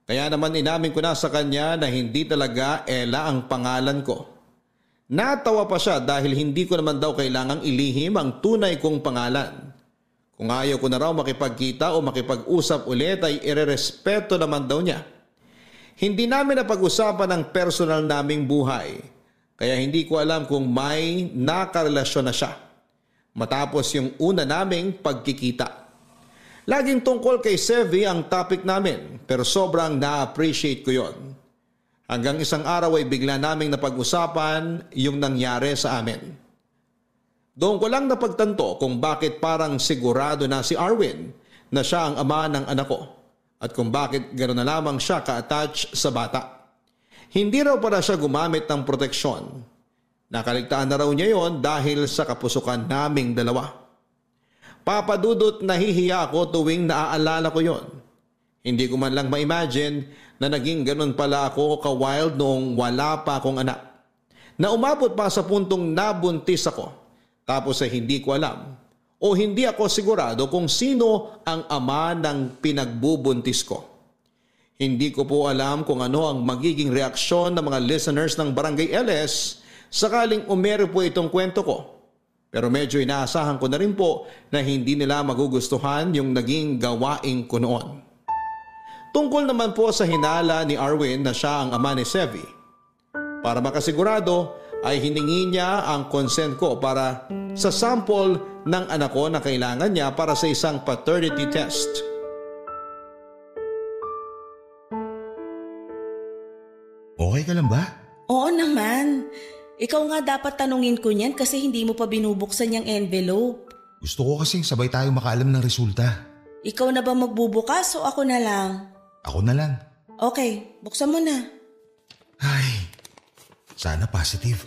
Kaya naman inamin ko na sa kanya na hindi talaga Ella ang pangalan ko. Natawa pa siya dahil hindi ko naman daw kailangang ilihim ang tunay kong pangalan. Kung ayaw ko na raw makipagkita o makipag-usap ulit ay irerespeto naman daw niya. Hindi namin napag-usapan ang personal naming buhay, kaya hindi ko alam kung may nakarelasyon na siya matapos yung una naming pagkikita. Laging tungkol kay Sevi ang topic namin, pero sobrang na-appreciate ko yon. Hanggang isang araw ay bigla naming napag-usapan yung nangyari sa amin. Doon ko lang napagtanto kung bakit parang sigurado na si Arwin na siya ang ama ng anak ko at kung bakit gano'n na lamang siya ka-attach sa bata. Hindi raw para siya gumamit ng proteksyon. Nakaligtaan na raw niya yon dahil sa kapusukan naming dalawa. Papa Dudut, nahihiya ako tuwing naaalala ko yon. Hindi ko man lang ma-imagine na naging gano'n pala ako ka-wild noong wala pa akong anak. Na umabot pa sa puntong nabuntis ako. Tapos ay hindi ko alam o hindi ako sigurado kung sino ang ama ng pinagbubuntis ko. Hindi ko po alam kung ano ang magiging reaksyon ng mga listeners ng Barangay LS sakaling umero po itong kwento ko. Pero medyo inaasahan ko na rin po na hindi nila magugustuhan yung naging gawain ko noon. Tungkol naman po sa hinala ni Arwin na siya ang ama ni Sevi. Para makasigurado ay hiningi niya ang consent ko para sa sample ng anak ko na kailangan niya para sa isang paternity test. Okay ka lang ba? Oo naman. Ikaw nga dapat tanungin ko niyan kasi hindi mo pa binubuksan yung envelope. Gusto ko kasing sabay tayo makaalam ng resulta. Ikaw na ba magbubukas o ako na lang? Ako na lang. Okay, buksan mo na. Ay, sana positive.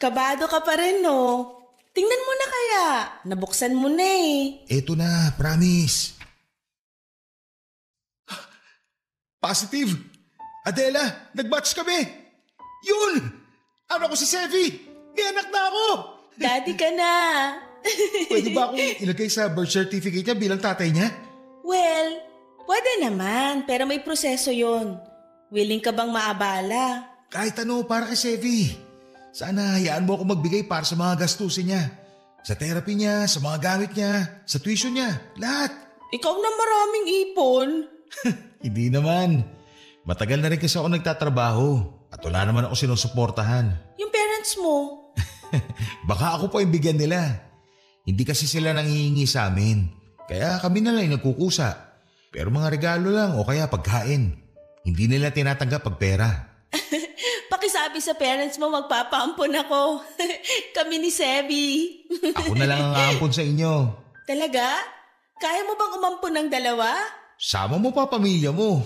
Kabado ka pa rin, no? Tingnan mo na kaya. Nabuksan mo na eh. Eto na, promise. Positive! Adela, nag-match kami! Yun! Ano ko si Sevi? May anak na ako! Daddy ka na. Pwede ba akong ilagay sa birth certificate niya bilang tatay niya? Well, pwede naman, pero may proseso yon. Willing ka bang maabala? Kahit ano para kay Sevi. Sana hayaan mo ako magbigay para sa mga gastusin niya. Sa therapy niya, sa mga gamit niya, sa tuition niya, lahat. Ikaw na maraming ipon. Hindi naman. Matagal na rin kasi ako nagtatrabaho at wala naman ako sinusuportahan. Yung parents mo? Baka ako pa yung bigyan nila. Hindi kasi sila nanghihingi sa amin. Kaya kami na lang yung nagkukusa. Pero mga regalo lang o kaya pagkain. Hindi nila tinatanggap pag pera. Pakisabi sa parents mo magpapaampon ako. Kami ni Sevi. Ako na lang ang aampon sa inyo. Talaga? Kaya mo bang umampon ng dalawa? Sama mo pa pamilya mo.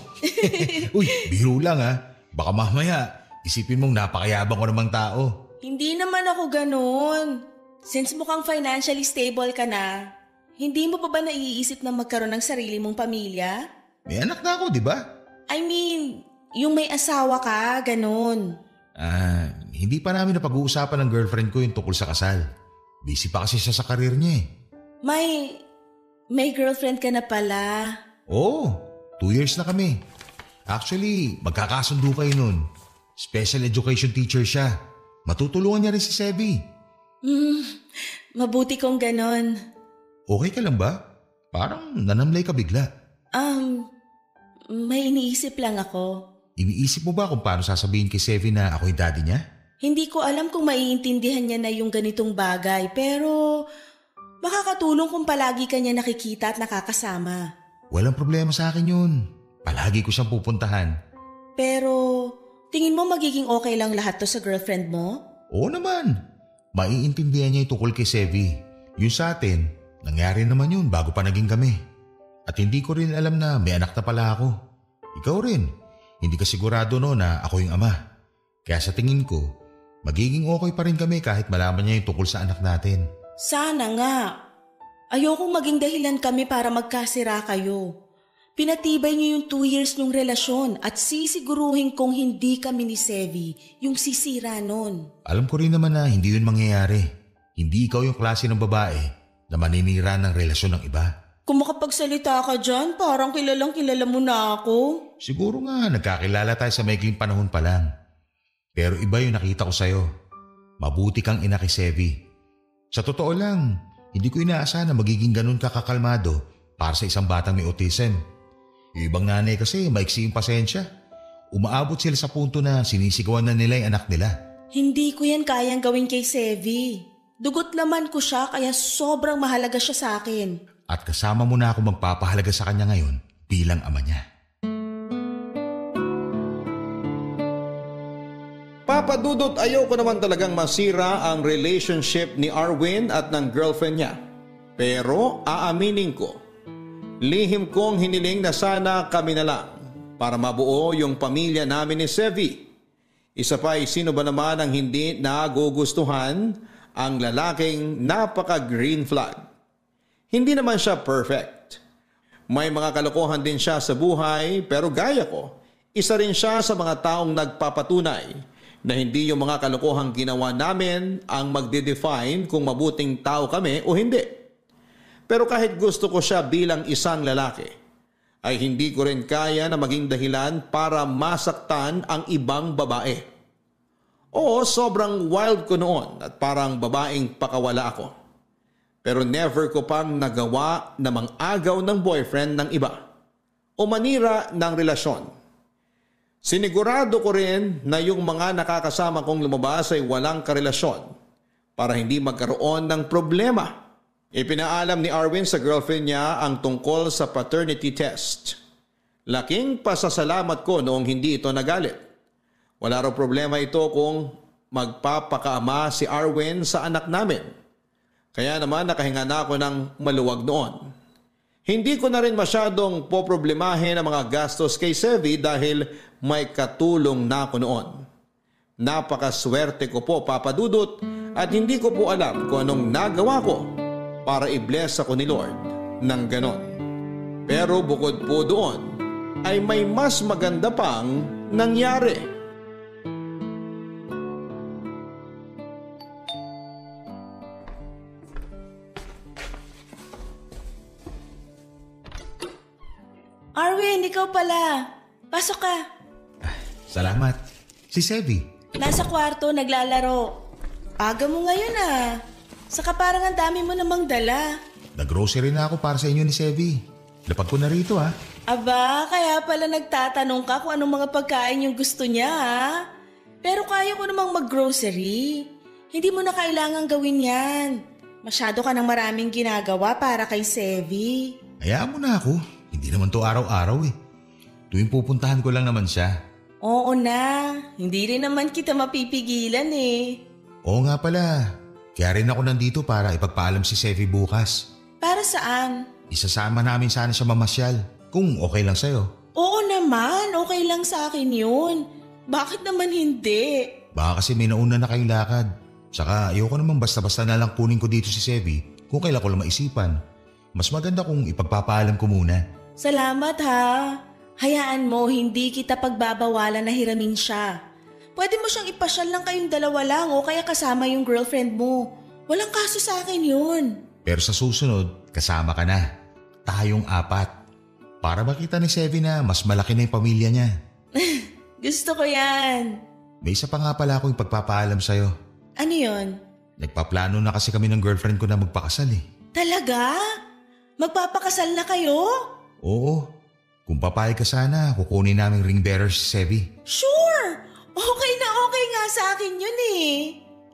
Uy, biro lang ha. Baka mamaya isipin mong napakayabang ko namang tao. Hindi naman ako ganun. Since mukhang financially stable ka na, hindi mo pa ba naiisip na magkaroon ng sarili mong pamilya? May anak na ako, di ba? I mean, yung may asawa ka, ganun. Hindi pa namin napag-uusapan ng girlfriend ko yung tungkol sa kasal. Busy pa kasi siya sa karir niya eh. May girlfriend ka na pala. Oo, 2 years na kami. Actually, magkakasundo kayo nun. Special education teacher siya. Matutulungan niya rin si Sevi. Mabuti kong ganon. Okay ka lang ba? Parang nanamlay ka bigla. May iniisip lang ako. Iniisip mo ba kung paano sasabihin kay Sevi na ako yung daddy niya? Hindi ko alam kung maiintindihan niya na yung ganitong bagay, pero makakatulong kung palagi ka niya nakikita at nakakasama. Walang problema sa akin yun. Palagi ko siyang pupuntahan. Pero tingin mo magiging okay lang lahat to sa girlfriend mo? Oo naman. Maiintindihan niya yung tungkol kay Sevi. Yun sa atin, nangyari naman yun bago pa naging kami. At hindi ko rin alam na may anak na pala ako. Ikaw rin. Hindi ka sigurado no na ako yung ama. Kaya sa tingin ko, magiging okay pa rin kami kahit malaman niya yung tungkol sa anak natin. Sana nga. Ayokong maging dahilan kami para magkasira kayo. Pinatibay niyo yung 2 years niyong relasyon at sisiguruhin kong hindi kami ni Sevi yung sisira nun. Alam ko rin naman na hindi yun mangyayari. Hindi ikaw yung klase ng babae na maninira ng relasyon ng iba. Kung makapagsalita ka dyan, parang kilalang kilala mo na ako. Siguro nga nagkakilala tayo sa maikling panahon pa lang. Pero iba yung nakita ko sa'yo. Mabuti kang ina kay Sevi. Sa totoo lang, hindi ko inaasahan na magiging ganun ka kakalmado para sa isang batang may autism. Yung ibang nanay kasi maiksi yung pasensya. Umaabot sila sa punto na sinisigawan na nila yung anak nila. Hindi ko yan kayang gawin kay Sevi. Dugot laman ko siya kaya sobrang mahalaga siya sa akin. At kasama mo na ako magpapahalaga sa kanya ngayon bilang ama niya. Papa Dudut, ayoko naman talagang masira ang relationship ni Arwin at ng girlfriend niya. Pero aaminin ko, lihim kong hiniling na sana kami na lang para mabuo yung pamilya namin ni Sevi. Isa pa ay sino ba naman ang hindi nagugustuhan ang lalaking napaka-green flag. Hindi naman siya perfect. May mga kalokohan din siya sa buhay pero gaya ko, isa rin siya sa mga taong nagpapatunay na hindi yung mga kalokohang ginawa namin ang magde-define kung mabuting tao kami o hindi. Pero kahit gusto ko siya bilang isang lalaki, ay hindi ko rin kaya na maging dahilan para masaktan ang ibang babae. Oo, sobrang wild ko noon at parang babaeng pakawala ako. Pero never ko pang nagawa na mang-agaw ng boyfriend ng iba. o manira ng relasyon. Sinigurado ko rin na yung mga nakakasama kong lumabas ay walang karelasyon para hindi magkaroon ng problema. Ipinaalam ni Arwin sa girlfriend niya ang tungkol sa paternity test. Laking pasasalamat ko noong hindi ito nagalit. Wala raw problema ito kung magpapakaama si Arwin sa anak namin. Kaya naman nakahinga na ako ng maluwag noon. Hindi ko na rin masyadong poproblemahin ang mga gastos kay Sevi dahil may katulong na ako noon. Napakaswerte ko po, Papa Dudut, at hindi ko po alam kung anong nagawa ko para i-bless ako ni Lord ng ganon. Pero bukod po doon ay may mas maganda pang nangyari. Arwin, ikaw pala. Pasok ka. Salamat. Si Sevi. Nasa kwarto, naglalaro. Aga mo ngayon ah. Saka parang ang dami mo namang dala. Nag-grocery na ako para sa inyo ni Sevi. Lapag ko na rito ha. Aba, kaya pala nagtatanong ka kung anong mga pagkain yung gusto niya ha. Pero kaya ko namang mag-grocery. Hindi mo na kailangan gawin yan. Masyado ka ng maraming ginagawa para kay Sevi. Hayaan mo na ako. Hindi naman to araw-araw eh. Tuwing pupuntahan ko lang naman siya. Oo na. Hindi rin naman kita mapipigilan eh. Oo nga pala. Kaya rin ako nandito para ipagpaalam si Sevi bukas. Para saan? Isasama namin sana siya mamasyal. Kung okay lang sa'yo. Oo naman. Okay lang sa akin yun. Bakit naman hindi? Baka kasi may nauna na kayong lakad. Saka ayoko naman basta-basta na lang kunin ko dito si Sevi kung kailan ko lang maisipan. Mas maganda kung ipagpapaalam ko muna. Salamat ha. Hayaan mo, hindi kita pagbabawalan na hiramin siya. Pwede mo siyang ipasyal lang kayong dalawa lang o kaya kasama yung girlfriend mo. Walang kaso sa akin yun. Pero sa susunod, kasama ka na. Tayong 4. Para makita ni Sevi na mas malaki na yung pamilya niya. Gusto ko yan. May isa pa nga pala akong ipagpapaalam sa'yo. Ano yun? Nagpaplano na kasi kami ng girlfriend ko na magpakasal eh. Talaga? Magpapakasal na kayo? Oo. Kung papayag ka sana, kukunin naming ring bearer si Sevi. Sure! Okay na okay nga sa akin yun eh.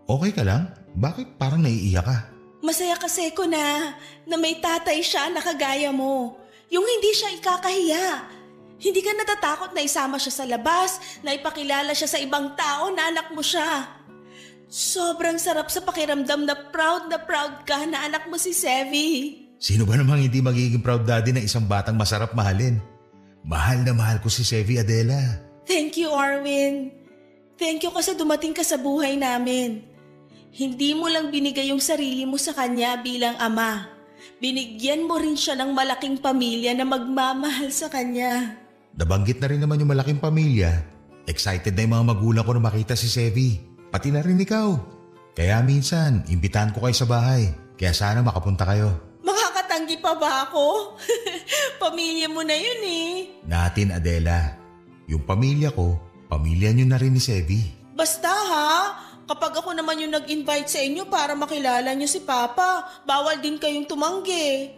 Okay ka lang? Bakit parang naiiyak ka? Masaya kasi ko na may tatay siya na kagaya mo. Yung hindi siya ikakahiya. Hindi ka natatakot na isama siya sa labas, na ipakilala siya sa ibang tao na anak mo siya. Sobrang sarap sa pakiramdam na proud ka na anak mo si Sevi. Sino ba namang hindi magiging proud daddy ng isang batang masarap mahalin? Mahal na mahal ko si Sevi, Adela. Thank you, Arwin. Thank you kasi dumating ka sa buhay namin. Hindi mo lang binigay yung sarili mo sa kanya bilang ama. Binigyan mo rin siya ng malaking pamilya na magmamahal sa kanya. Nabanggit na rin naman yung malaking pamilya. Excited na yung mga magulang ko na makita si Sevi. Pati na rin ikaw. Kaya minsan, imbitahan ko kayo sa bahay. Kaya sana makapunta kayo. Makakatanggi pa ba ako? Pamilya mo na yun eh. Natin, Adela. Yung pamilya ko, pamilya nyo na rin ni Sevi. Basta ha, kapag ako naman yung nag-invite sa inyo para makilala nyo si Papa, bawal din kayong tumanggi.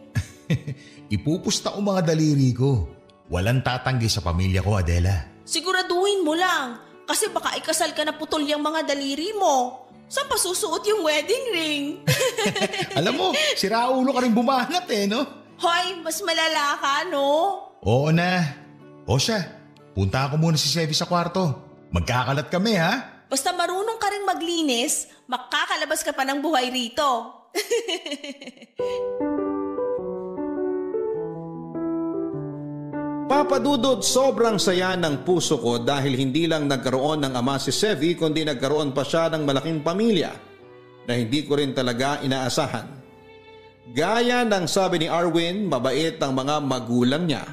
Ipupusta ko mga daliri ko. Walang tatanggi sa pamilya ko, Adela. Siguraduhin mo lang, kasi baka ikasal ka na putol yung mga daliri mo. Saan pa susuot yung wedding ring? Alam mo, siraulo ka rin bumangat eh, no? Hoy, mas malala ka, no? Oo na. O siya, punta ako muna si Sevi sa kwarto. Magkakalat kami, ha? Basta marunong ka rin maglinis, makakalabas ka pa ng buhay rito. Papa Dudut, sobrang saya ng puso ko dahil hindi lang nagkaroon ng ama si Sevi kundi nagkaroon pa siya ng malaking pamilya na hindi ko rin talaga inaasahan. Gaya ng sabi ni Arwin, mabait ang mga magulang niya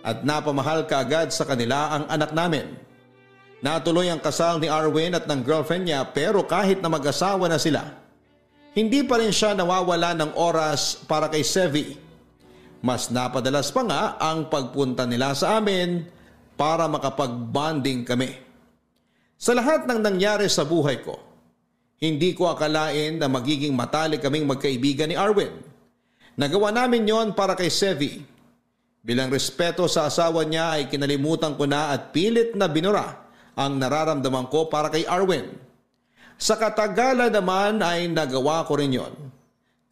at napamahal kaagad sa kanila ang anak namin. Natuloy ang kasal ni Arwin at ng girlfriend niya pero kahit na mag-asawa na sila, hindi pa rin siya nawawala ng oras para kay Sevi. Mas napadalas pa nga ang pagpunta nila sa amin para makapag-bonding kami. Sa lahat ng nangyari sa buhay ko, hindi ko akalain na magiging matalik kaming magkaibigan ni Arwin. Nagawa namin yon para kay Sevi. Bilang respeto sa asawa niya ay kinalimutan ko na at pilit na binura ang nararamdaman ko para kay Arwin. Sa katagalan naman ay nagawa ko rin yon.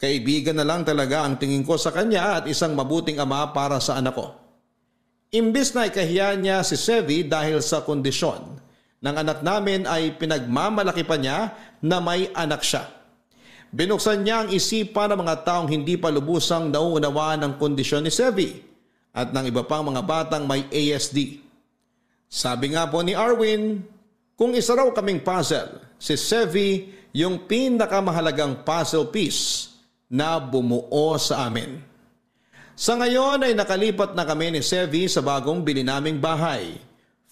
Kaibigan na lang talaga ang tingin ko sa kanya at isang mabuting ama para sa anak ko. Imbis na ikahiya niya si Sevi dahil sa kondisyon ng anak namin ay pinagmamalaki pa niya na may anak siya. Binuksan niya ang isipan ng mga taong hindi pa lubusang nauunawaan ng kondisyon ni Sevi at ng iba pang mga batang may ASD. Sabi nga po ni Arwin, kung isa raw kaming puzzle, si Sevi yung pinakamahalagang puzzle piece na bumuo sa amin. Sa ngayon ay nakalipat na kami ni Sevi sa bagong bili naming bahay.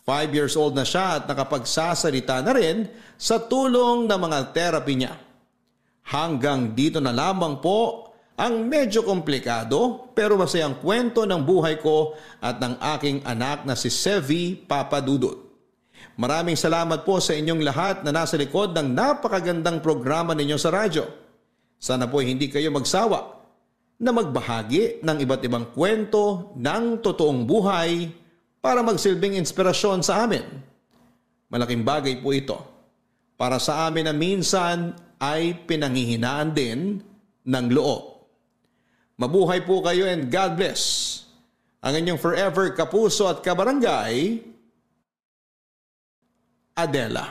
5 years old na siya at nakapagsasalita na rin sa tulong ng mga therapy niya. Hanggang dito na lamang po ang medyo komplikado pero masayang kwento ng buhay ko at ng aking anak na si Sevi Papadudut. Maraming salamat po sa inyong lahat na nasa likod ng napakagandang programa ninyo sa radyo. Sana po hindi kayo magsawa na magbahagi ng iba't ibang kwento ng totoong buhay para magsilbing inspirasyon sa amin. Malaking bagay po ito para sa amin na minsan ay pinanghihinaan din ng loob. Mabuhay po kayo and God bless. Ang inyong forever kapuso at kabarangay, Adela.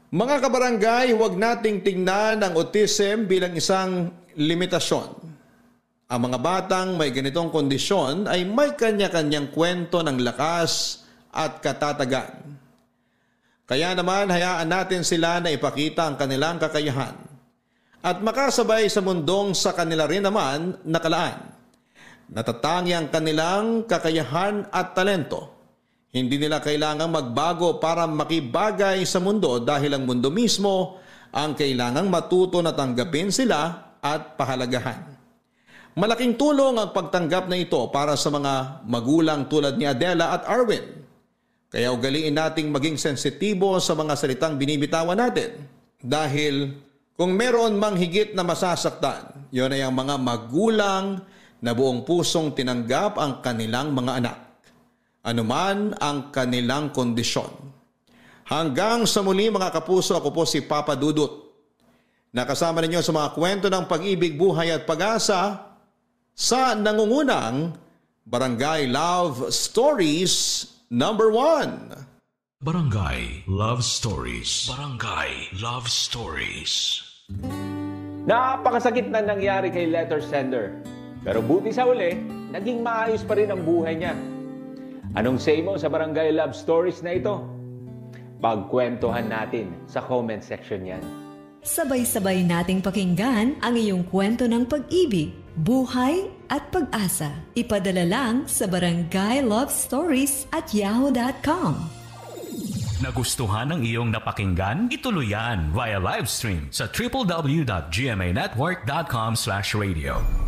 Mga kabarangay, huwag nating tingnan ang autism bilang isang limitasyon. Ang mga batang may ganitong kondisyon ay may kanya-kanyang kwento ng lakas at katatagan. Kaya naman hayaan natin sila na ipakita ang kanilang kakayahan at makasabay sa mundong sa kanila rin naman nakalaan. Natatangi ang kanilang kakayahan at talento. Hindi nila kailangang magbago para makibagay sa mundo dahil ang mundo mismo ang kailangang matuto na tanggapin sila at pahalagahan. Malaking tulong ang pagtanggap na ito para sa mga magulang tulad ni Adela at Arwin. Kaya ugaliin nating maging sensitibo sa mga salitang binibitawan natin. Dahil kung meron mang higit na masasaktan, yun ay ang mga magulang na buong pusong tinanggap ang kanilang mga anak. Anuman ang kanilang kondisyon. Hanggang sa muli mga kapuso, ako po si Papa Dudut. Nakasama ninyo sa mga kwento ng pag-ibig, buhay at pag-asa sa nangungunang Barangay Love Stories number 1. Barangay Love Stories. Barangay Love Stories. Napakasakit na nangyari kay letter sender. Pero buti sa uli, naging maayos pa rin ang buhay niya. Anong say mo sa Barangay Love Stories na ito? Pagkwentuhan natin sa comment section yan. Sabay-sabay nating pakinggan ang iyong kwento ng pag-ibig, buhay at pag-asa. Ipadala lang sa barangaylovestories@yahoo.com. Nagustuhan ng iyong napakinggan? Ituloy yan via live stream sa www.gmanetwork.com/radio.